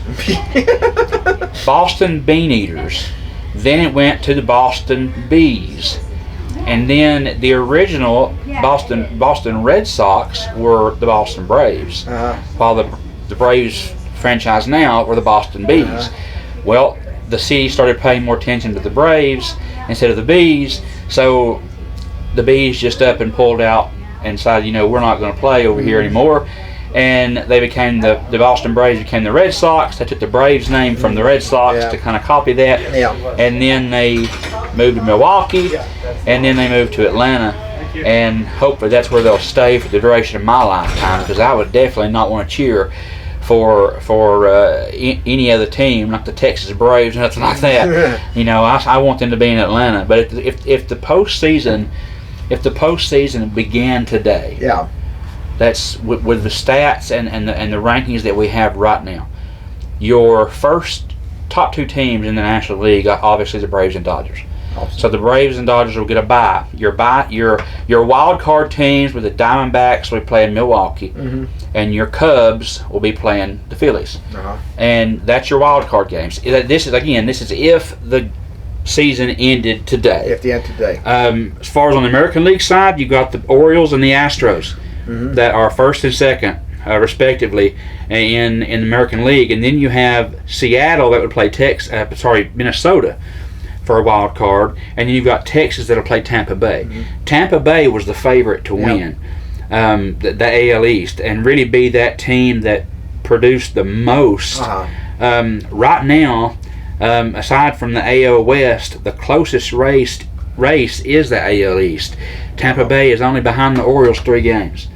Boston Bean Eaters. Then it went to the Boston Bees. And then the original Boston Red Sox were the Boston Braves, while the Braves franchise now were the Boston Bees. Well, the city started paying more attention to the Braves instead of the Bees, so the Bees just up and pulled out and decided, we're not going to play over here anymore. And they became the Boston Braves became the Red Sox. They took the Braves name from the Red Sox to kind of copy that. And then they moved to Milwaukee, and then they moved to Atlanta. And hopefully that's where they'll stay for the duration of my lifetime, because I would definitely not want to cheer any other team, like the Texas Braves, nothing like that. You know, I want them to be in Atlanta. But if the postseason began today, Yeah. that's with the stats and the rankings that we have right now, your first top two teams in the National League are obviously the Braves and Dodgers. Awesome. So the Braves and Dodgers will get a bye. Your wild card teams with the Diamondbacks will be playing Milwaukee, and your Cubs will be playing the Phillies. And that's your wild card games. This is if the season ended today. If the end today. As far as on the American League side, you've got the Orioles and the Astros that are first and second, respectively, in the American League. And then you have Seattle that would play Minnesota for a wild card, and then you've got Texas that'll play Tampa Bay. Tampa Bay was the favorite to win the AL East and really be that team that produced the most. Right now, aside from the AL West, the closest race is the AL East. Tampa Bay is only behind the Orioles 3 games.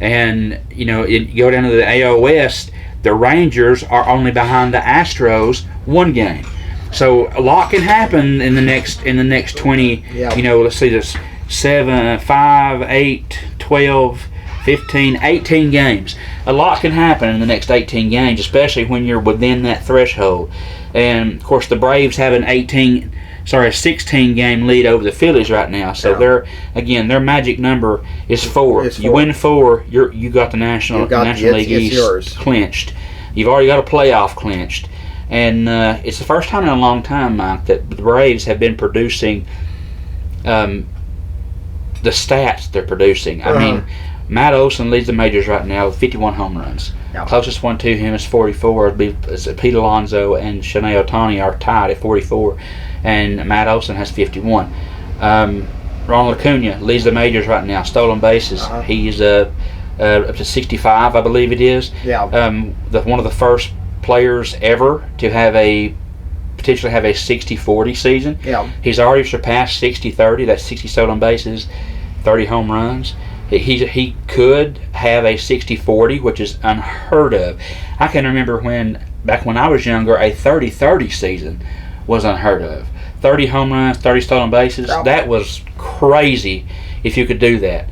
And, you know, you go down to the AL West, the Rangers are only behind the Astros 1 game. So a lot can happen in the next 20, you know, let's see, this 7, 5, 8, 12, 15, 18 games. A lot can happen in the next 18 games, especially when you're within that threshold. And, of course, the Braves have a 16-game lead over the Phillies right now. So their magic number is 4. You win 4, you got the National League East clinched. You've already got a playoff clinched. And it's the first time in a long time, Mike, that the Braves have been producing the stats they're producing. I mean, Matt Olson leads the majors right now with 51 home runs. Closest one to him is 44. It's Pete Alonso and Shohei Ohtani are tied at 44, and Matt Olson has 51. Ronald Acuna leads the majors right now. Stolen bases. He's up to 65, I believe it is. One of the first players ever to potentially have a 60-40 season. He's already surpassed 60-30. That's 60 stolen bases, 30 home runs. He could have a 60-40, which is unheard of. I can remember back when I was younger, a 30-30 season was unheard of. 30 home runs, 30 stolen bases, that was crazy if you could do that.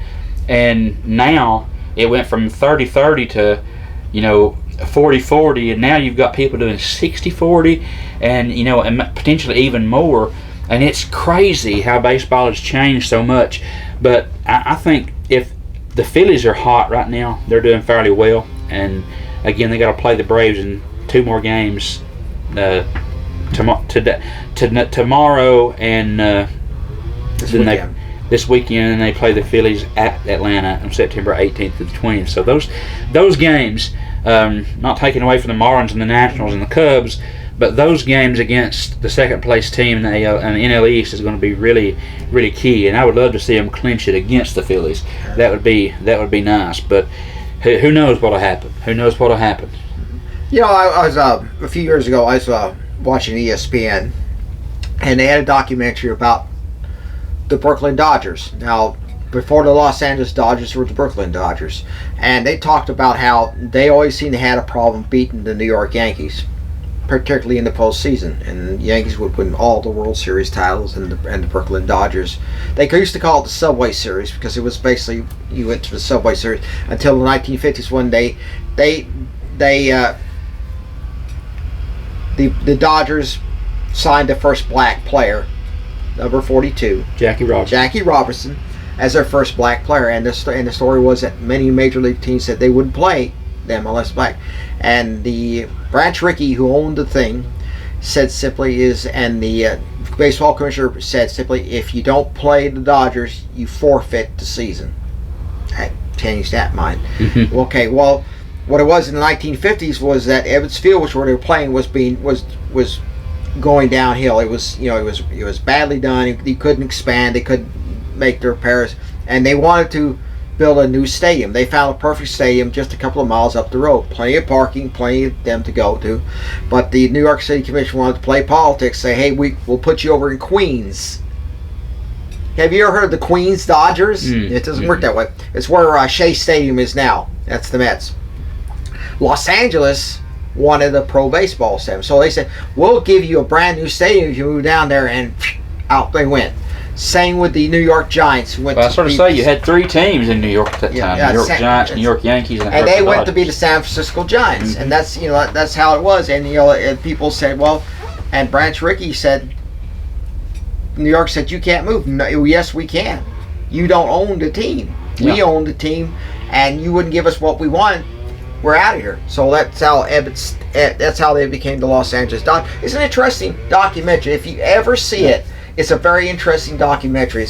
And now it went from 30-30 to, you know, 40-40, and now you've got people doing 60-40 and, you know, and potentially even more. And it's crazy how baseball has changed so much. But I think if the Phillies are hot right now, they're doing fairly well. And again, they got to play the Braves in 2 more games tomorrow and this weekend, and they play the Phillies at Atlanta on September 18th to the 20th. So those games, not taken away from the Marlins and the Nationals and the Cubs, but those games against the second place team in the NL East is going to be really, really key. And I would love to see them clinch it against the Phillies. That would be nice. But who knows what'll happen? Who knows what'll happen? You know, I was a few years ago. I was watching ESPN, and they had a documentary about the Brooklyn Dodgers. Now, before the Los Angeles Dodgers were the Brooklyn Dodgers, and they talked about how they always seemed to have a problem beating the New York Yankees, particularly in the postseason. And the Yankees would win all the World Series titles, and the Brooklyn Dodgers, they used to call it the Subway Series because it was basically you went to the Subway Series until the 1950s when the Dodgers signed the first black player, number 42, Jackie Robinson, as their first black player. And the story was that many major league teams said they wouldn't play them unless black. And the Branch Rickey, who owned the thing, said simply and the baseball commissioner said simply, if you don't play the Dodgers, you forfeit the season. That changed that mind. Okay, well, what it was in the 1950s was that Ebbets Field, which where they were playing, was going downhill. It was badly done. You couldn't expand. They couldn't make the repairs, and they wanted to build a new stadium. They found a perfect stadium just a couple of miles up the road. Plenty of parking, plenty of them to go to. But the New York City Commission wanted to play politics, say, hey, we'll put you over in Queens. Have you ever heard of the Queens Dodgers? It doesn't work that way. It's where Shea Stadium is now. That's the Mets. Los Angeles wanted a pro baseball stadium. So they said, we'll give you a brand new stadium if you move down there, and out they went. Same with the New York Giants. Well, I sort of say you had 3 teams in New York at that time: New York Giants, New York Yankees, and they went to be the San Francisco Giants, and that's that's how it was. And and people said, well, and Branch Rickey said, New York said, you can't move. No, yes, we can. You don't own the team. We own the team, and you wouldn't give us what we want. We're out of here. So that's how that's how they became the Los Angeles Dodgers. It's an interesting documentary. If you ever see it, it's a very interesting documentary.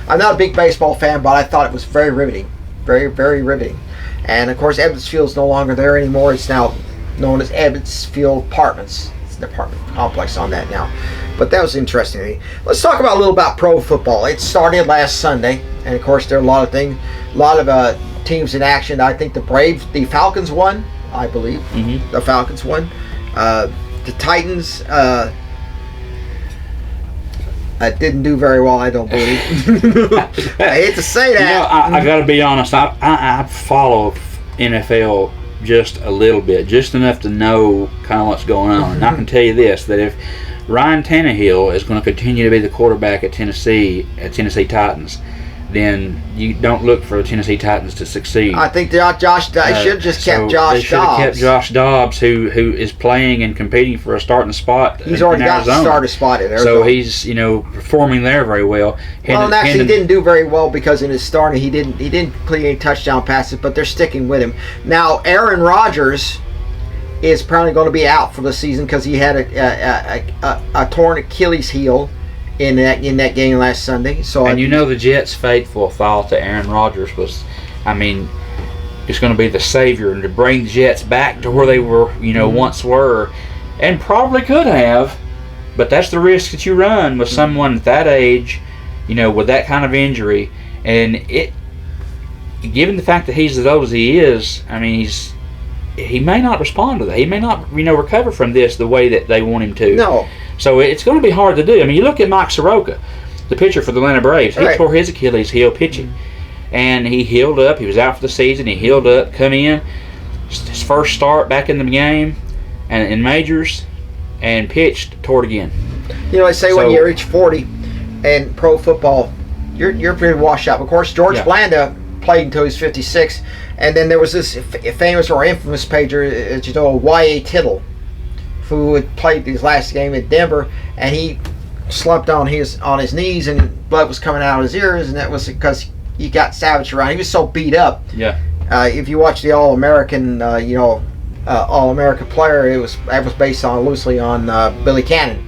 I'm not a big baseball fan, but I thought it was very riveting. Very, very riveting. And of course, Ebbets Field's no longer there anymore. It's now known as Ebbets Field Apartments. It's an apartment complex on that now. But that was interesting. Let's talk about a little about pro football. It started last Sunday, and of course, there are a lot of things, a lot of teams in action. I think the Falcons won, I believe. Mm-hmm. The Falcons won. The Titans didn't do very well, I don't believe. I hate to say that. I got to be honest. I follow NFL just a little bit, just enough to know kind of what's going on. And I can tell you this: that if Ryan Tannehill is going to continue to be the quarterback at Tennessee Titans, then you don't look for the Tennessee Titans to succeed. I think they should have just kept Josh Dobbs. They should have kept Josh Dobbs, who is playing and competing for a starting spot. He's already got a starting spot in Arizona. So he's performing there very well. And actually, he didn't do very well because in his starting he didn't play any touchdown passes, but they're sticking with him. Now Aaron Rodgers is probably going to be out for the season because he had a torn Achilles heel in that game last Sunday. So the Jets' fateful thought to Aaron Rodgers was, it's going to be the savior and to bring the Jets back to where they were, once were, and probably could have, but that's the risk that you run with someone at that age, with that kind of injury, and given the fact that he's as old as he is, he may not respond to that. He may not, recover from this the way that they want him to. No. So it's going to be hard to do. You look at Mike Soroka, the pitcher for the Atlanta Braves. He tore his Achilles heel pitching, and he healed up. He was out for the season. He healed up, come in, his first start back in the game, and in majors, and pitched, tore it again. They say when you reach 40 in pro football, you're pretty washed out. Of course, George Blanda played until he was 56, and then there was this famous or infamous pager, Y.A. Tittle, who had played his last game at Denver, and he slumped on his knees, and blood was coming out of his ears, and that was because he got savaged around. He was so beat up. Yeah. If you watch the All-American, All-American player, that was based loosely on Billy Cannon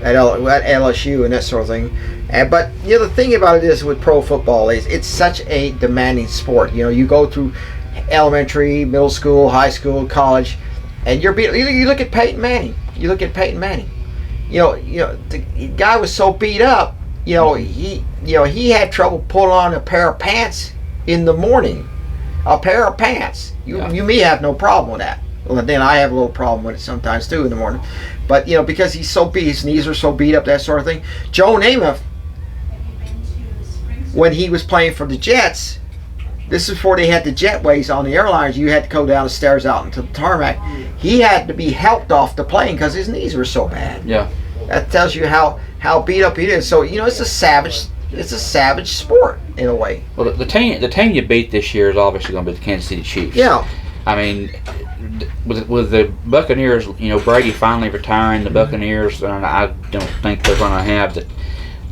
at LSU and that sort of thing. But the thing about it is with pro football is it's such a demanding sport. You go through elementary, middle school, high school, college. And you look at Peyton Manning. The guy was so beat up. He had trouble putting on a pair of pants in the morning. A pair of pants. You may have no problem with that. Well, then I have a little problem with it sometimes too in the morning. But because he's so beat, his knees are so beat up, that sort of thing. Joe Namath, when he was playing for the Jets. This is before they had the jetways on the airliners. You had to go down the stairs out into the tarmac. He had to be helped off the plane because his knees were so bad. Yeah, that tells you how beat up he is. So it's a savage sport in a way. Well, the team you beat this year is obviously going to be the Kansas City Chiefs. Yeah. With the Buccaneers, Brady finally retiring, the Buccaneers, I don't think they're going to have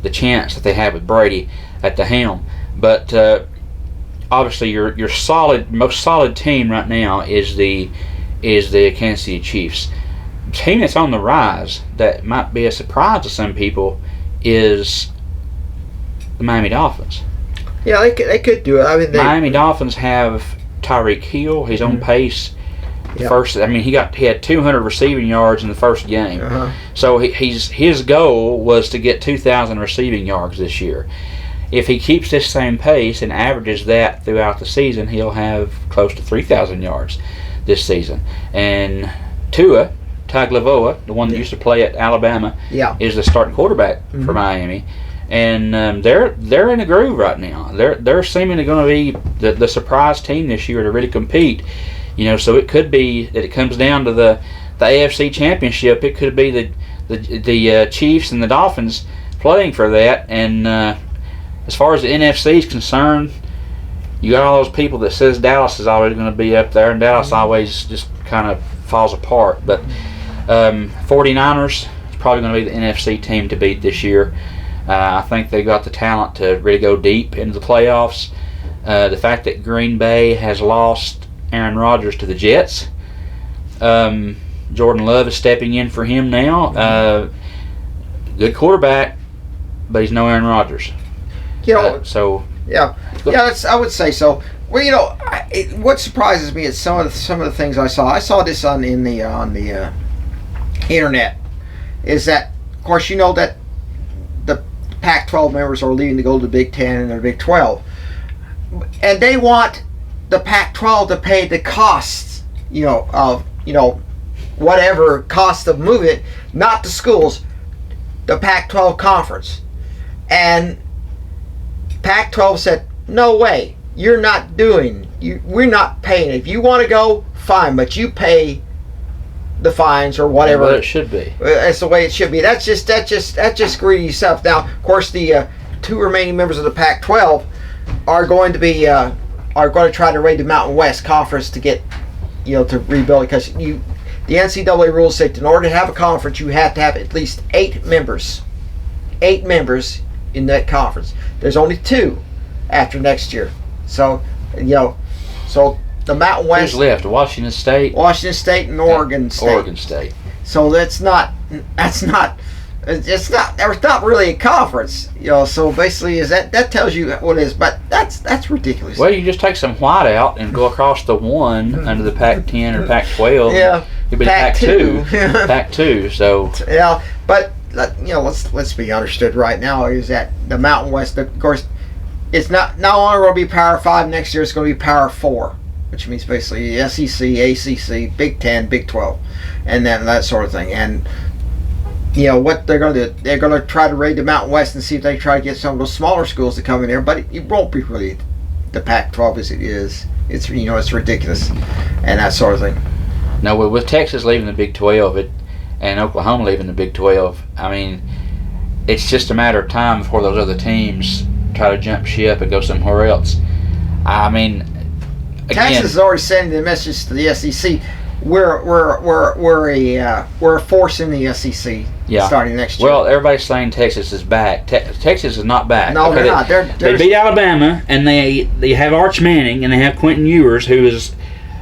the chance that they have with Brady at the helm. But obviously, your most solid team right now is the Kansas City Chiefs. The team that's on the rise that might be a surprise to some people is the Miami Dolphins. Yeah, they could do it. Miami Dolphins have Tyreek Hill. He's on pace. First, he had 200 receiving yards in the first game. Uh-huh. So his goal was to get 2,000 receiving yards this year. If he keeps this same pace and averages that throughout the season, he'll have close to 3,000 yards this season. And Tua Tagovailoa, the one that used to play at Alabama, is the starting quarterback for Miami. And they're in a groove right now. They're seemingly going to be the surprise team this year to really compete So it could be that it comes down to the AFC Championship. It could be the Chiefs and the Dolphins playing for that. And as far as the NFC is concerned, you got all those people that says Dallas is always going to be up there, and Dallas always just kind of falls apart. But 49ers is probably going to be the NFC team to beat this year. I think they got the talent to really go deep into the playoffs. The fact that Green Bay has lost Aaron Rodgers to the Jets. Jordan Love is stepping in for him now. Good quarterback, but he's no Aaron Rodgers. So yeah, I would say so. Well, what surprises me is some of the things I saw. I saw this on the internet. Is that, of course, that the Pac-12 members are leaving to go to the Big Ten and the Big 12, and they want the Pac-12 to pay the costs, of whatever cost of moving it, not the schools, the Pac-12 conference. And Pac-12 said, no way, we're not paying. If you want to go, fine, but you pay the fines or whatever. Well, it should be. That's the way it should be. That's just greedy stuff. Now, of course, the two remaining members of the Pac-12 are going to try to raid the Mountain West Conference to get, to rebuild it, because the NCAA rules say in order to have a conference, you have to have at least 8 members. 8 members in that conference. There's only 2 after next year. So, so the Mountain West. Who's left? Washington State, and Oregon State. So there's not really a conference, so basically that tells you what it is, but that's ridiculous. Well, you just take some white out and go across the one under the Pac-10 or Pac-12. Yeah. You'll be Pac-2. Pac-2, so. Yeah, but, let's be understood right now is that the Mountain West, of course, it's not only going to be Power 5 next year, it's going to be Power 4, which means basically SEC, ACC, Big 10, Big 12, and then that sort of thing. And what they're going to do, they're going to try to raid the Mountain West and see if they try to get some of those smaller schools to come in there, but it won't be really the Pac-12 as it is. It's it's ridiculous and that sort of thing. No, with Texas leaving the Big 12 and Oklahoma leaving the Big 12, I mean, it's just a matter of time before those other teams try to jump ship and go somewhere else. I mean, again, Texas is already sending the message to the SEC. We're a force in the SEC starting next year. Well, everybody's saying Texas is back. Texas is not back. No, they're not. They beat Alabama, and they have Arch Manning, and they have Quentin Ewers, who is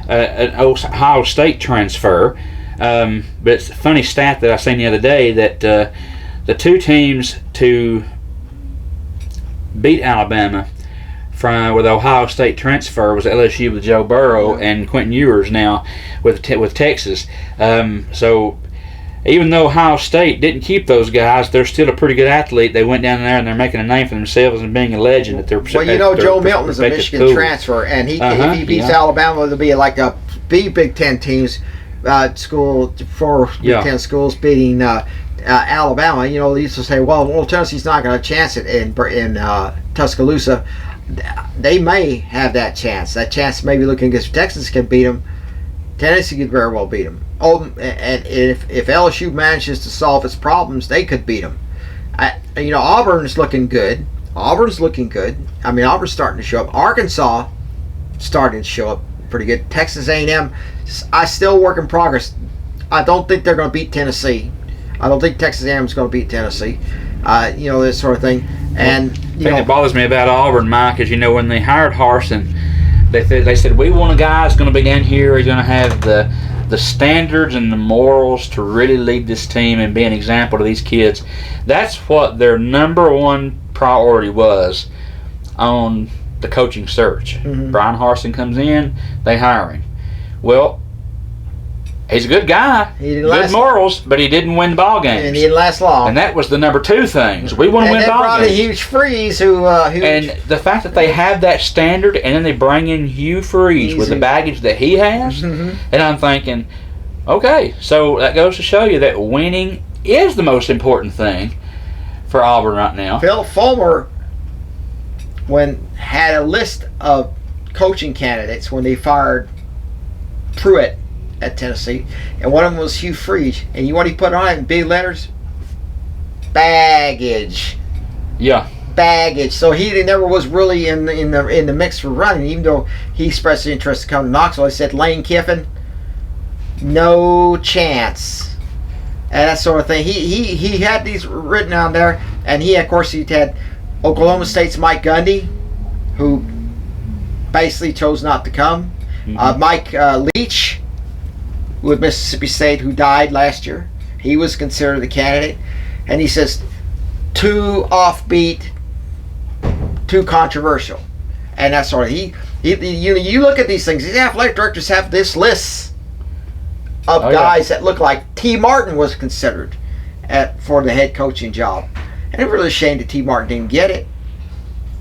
an Ohio State transfer. But it's a funny stat that I seen the other day that the 2 teams to beat Alabama with Ohio State transfer was LSU with Joe Burrow and Quentin Ewers now with Texas. So even though Ohio State didn't keep those guys, they're still a pretty good athlete. They went down there and they're making a name for themselves and being a legend. Joe Milton is a Michigan transfer, and if he beats Alabama, it'll be like a Big Ten teams school for Big Ten schools beating Alabama. They used to say, well, Tennessee's not going to chance it in Tuscaloosa. They may have that chance. That chance may be looking because Texas can beat them. Tennessee could very well beat them. Oh, and if LSU manages to solve its problems, they could beat them. Auburn's looking good. Auburn's starting to show up. Arkansas starting to show up pretty good. Texas A&M, I still work in progress. I don't think they're going to beat Tennessee. I don't think Texas A&M is going to beat Tennessee. This sort of thing. And the thing that bothers me about Auburn, Mike, is when they hired Harsin, they said we want a guy that's going to be down here. He's going to have the standards and the morals to really lead this team and be an example to these kids. That's what their number one priority was on the coaching search. Mm-hmm. Brian Harsin comes in, they hire him. Well, he's a good guy, good morals, but he didn't win the ball games. And he didn't last long. And that was the number 2 things. We want to win ball games. And they brought a huge Freeze And the fact that they have that standard, and then they bring in Hugh Freeze with the baggage that he has, and I'm thinking, okay, so that goes to show you that winning is the most important thing for Auburn right now. Phil Fulmer had a list of coaching candidates when they fired Pruitt at Tennessee, and one of them was Hugh Freeze. And you know what he put on it in big letters? Baggage. Yeah. Baggage. So he never was really in the mix for running, even though he expressed an interest to come to Knoxville. He said Lane Kiffin, no chance, and that sort of thing. He had these written down there, and he had Oklahoma State's Mike Gundy, who basically chose not to come. Mike Leach with Mississippi State, who died last year. He was considered a candidate, and he says too offbeat, too controversial, and that sort of you look at these things. These athletic directors have this list of guys that look like T. Martin was considered for the head coaching job, and it's really a shame that T. Martin didn't get it.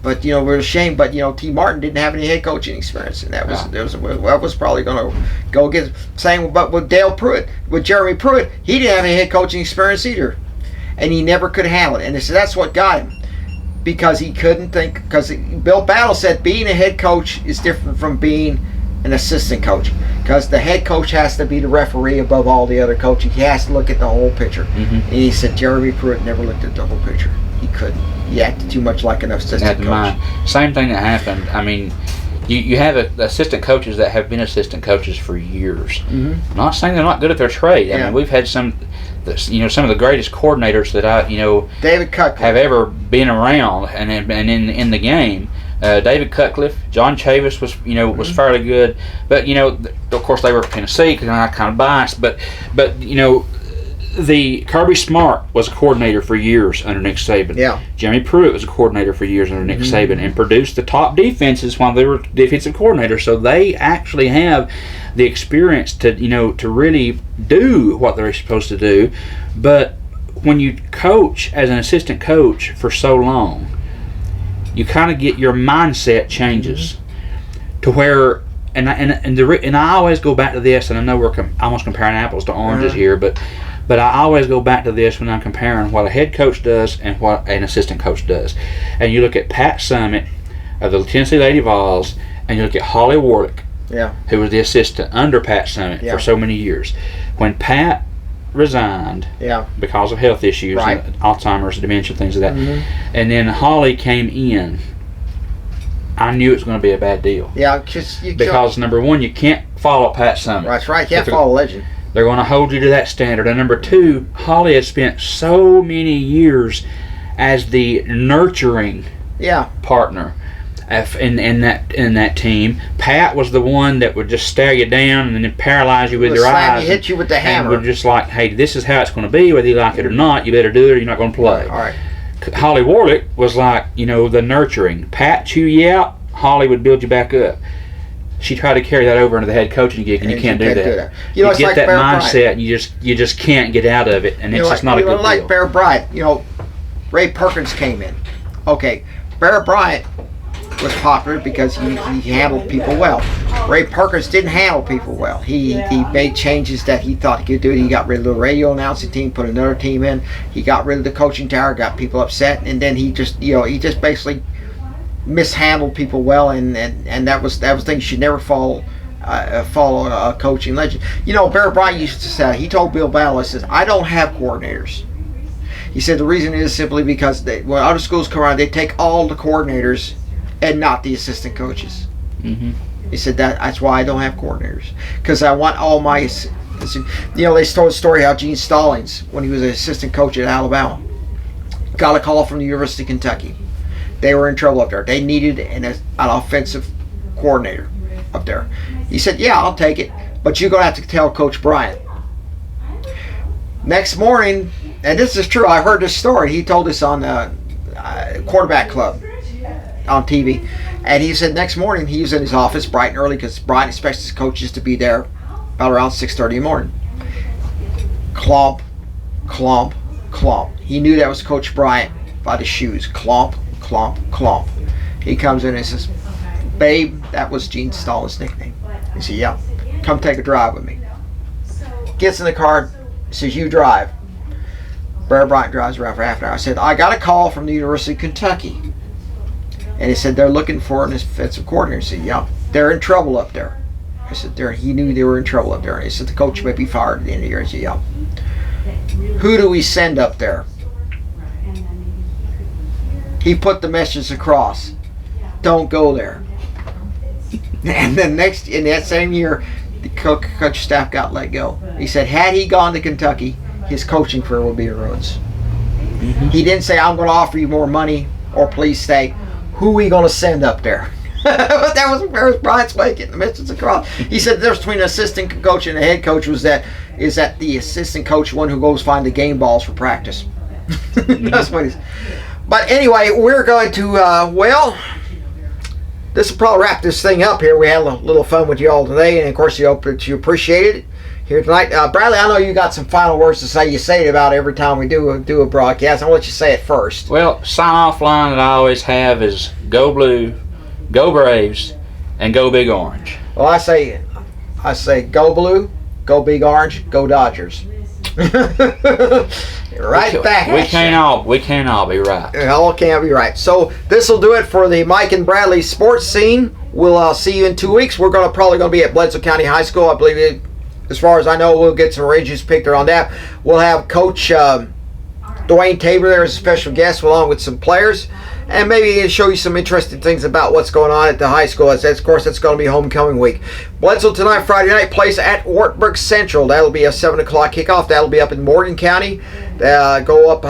But we're ashamed. But T. Martin didn't have any head coaching experience, and that was probably going to go against. Same, but with Dale Pruitt, with Jeremy Pruitt, he didn't have any head coaching experience either, and he never could handle it. And so that's what got him, because he couldn't think. Because Bill Battle said being a head coach is different from being an assistant coach, because the head coach has to be the referee above all the other coaches. He has to look at the whole picture. And he said Jeremy Pruitt never looked at the whole picture. He couldn't. He acted too much like an assistant coach. Same thing that happened. I mean, you have assistant coaches that have been assistant coaches for years. I'm not saying they're not good at their trade. I mean, we've had some of the greatest coordinators that David Cutcliffe have ever been around and in the game. David Cutcliffe, John Chavis was fairly good, but of course they were from Tennessee because I'm kind of biased. But the Kirby Smart was a coordinator for years under Nick Saban. Yeah. Jeremy Pruitt was a coordinator for years under Nick Saban and produced the top defenses while they were defensive coordinators. So they actually have the experience to really do what they're supposed to do. But when you coach as an assistant coach for so long, you kind of get your mindset changes to where. And I always go back to this, and I know we're almost comparing apples to oranges here, but I always go back to this when I'm comparing what a head coach does and what an assistant coach does. And you look at Pat Summitt of the Tennessee Lady Vols, and you look at Holly Warlick, who was the assistant under Pat Summitt for so many years. When Pat resigned because of health issues, and Alzheimer's, dementia, things like that, and then Holly came in, I knew it was going to be a bad deal. Yeah, because number one, you can't follow Pat Summitt. That's right. You can't follow a legend. They're going to hold you to that standard. And number two, Holly had spent so many years as the nurturing partner in that team. Pat was the one that would just stare you down and then paralyze you with their eyes. Hit you with the hammer. And would just like, hey, this is how it's going to be, whether you like it or not. You better do it or you're not going to play. All right. Holly Warlick was like, the nurturing. Pat chew you out, Holly would build you back up. She tried to carry that over into the head coaching gig, and you can't do that. You get like that mindset, and you just can't get out of it, and it's just not a good deal. Like Bear Bryant, Ray Perkins came in. Okay, Bear Bryant was popular because he handled people well. Ray Perkins didn't handle people well. He made changes that he thought he could do. He got rid of the radio announcing team, put another team in. He got rid of the coaching tower, got people upset, and then he just basically mishandled people well, and that was things you should never follow a coaching legend. Bear Bryant used to say, he told Bill Battle, he says, I don't have coordinators. He said the reason is simply because when other schools come around, they take all the coordinators and not the assistant coaches. He said that's why I don't have coordinators, because I want all my they told the story how Gene Stallings, when he was an assistant coach at Alabama, got a call from the University of Kentucky. They were in trouble up there. They needed an offensive coordinator up there. He said, yeah, I'll take it, but you're going to have to tell Coach Bryant. Next morning, and this is true, I heard this story. He told us on the Quarterback Club on TV. And he said next morning he was in his office bright and early, because Bryant expects his coaches to be there about around 6:30 in the morning. Clomp, clomp, clomp. He knew that was Coach Bryant by the shoes. Clomp, clomp, clomp. He comes in and says, babe, that was Gene Stallings' nickname. He said, yeah, come take a drive with me. Gets in the car, says, you drive. Bear Bryant drives around for half an hour. I said, I got a call from the University of Kentucky. And he said, they're looking for an offensive coordinator. I said, yeah, they're in trouble up there. I said, there. He knew they were in trouble up there. And he said, the coach may be fired at the end of the year. I said, yeah. Who do we send up there? He put the message across. Don't go there. And then in that same year, the coach staff got let go. He said, had he gone to Kentucky, his coaching career would be in ruins. Mm-hmm. He didn't say, I'm going to offer you more money or please stay. Who are we going to send up there? That was Brian Sway getting the message across. He said the difference between an assistant coach and a head coach is that the assistant coach one who goes find the game balls for practice. That's what he's. But anyway, we're going to this will probably wrap this thing up here. We had a little fun with you all today, and of course, you hope that you appreciate it here tonight. Bradley, I know you got some final words to say. You say it about every time we do a broadcast. I'll let you say it first. Well, sign-off line that I always have is go Blue, go Braves, and go Big Orange. Well, I say go Blue, go Big Orange, go Dodgers. Right back. We can't all be right. All can't be right. So this will do it for the Mike and Bradley sports scene. We'll see you in 2 weeks. We're probably going to be at Bledsoe County High School. I believe, as far as I know, we'll get some arrangements picked on that. We'll have Coach Dwayne Tabor there as a special guest, along with some players, and maybe show you some interesting things about what's going on at the high school. Of course, that's going to be homecoming week. Bledsoe tonight, Friday night, plays at Wartburg Central. That'll be a 7 o'clock kickoff. That'll be up in Morgan County. Go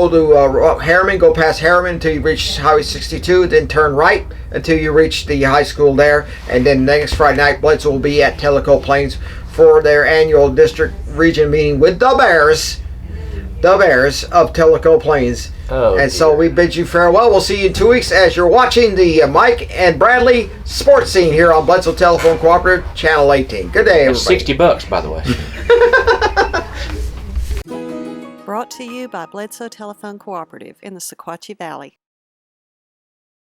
to Harriman. Go past Harriman until you reach Highway 62. Then turn right until you reach the high school there. And then next Friday night, Bledsoe will be at Tellico Plains for their annual district region meeting with the Bears of Tellico Plains. And so we bid you farewell. We'll see you in 2 weeks as you're watching the Mike and Bradley sports scene here on Bledsoe Telephone Cooperative, Channel 18. Good day, everybody. $60, by the way. Brought to you by Bledsoe Telephone Cooperative in the Sequatchie Valley.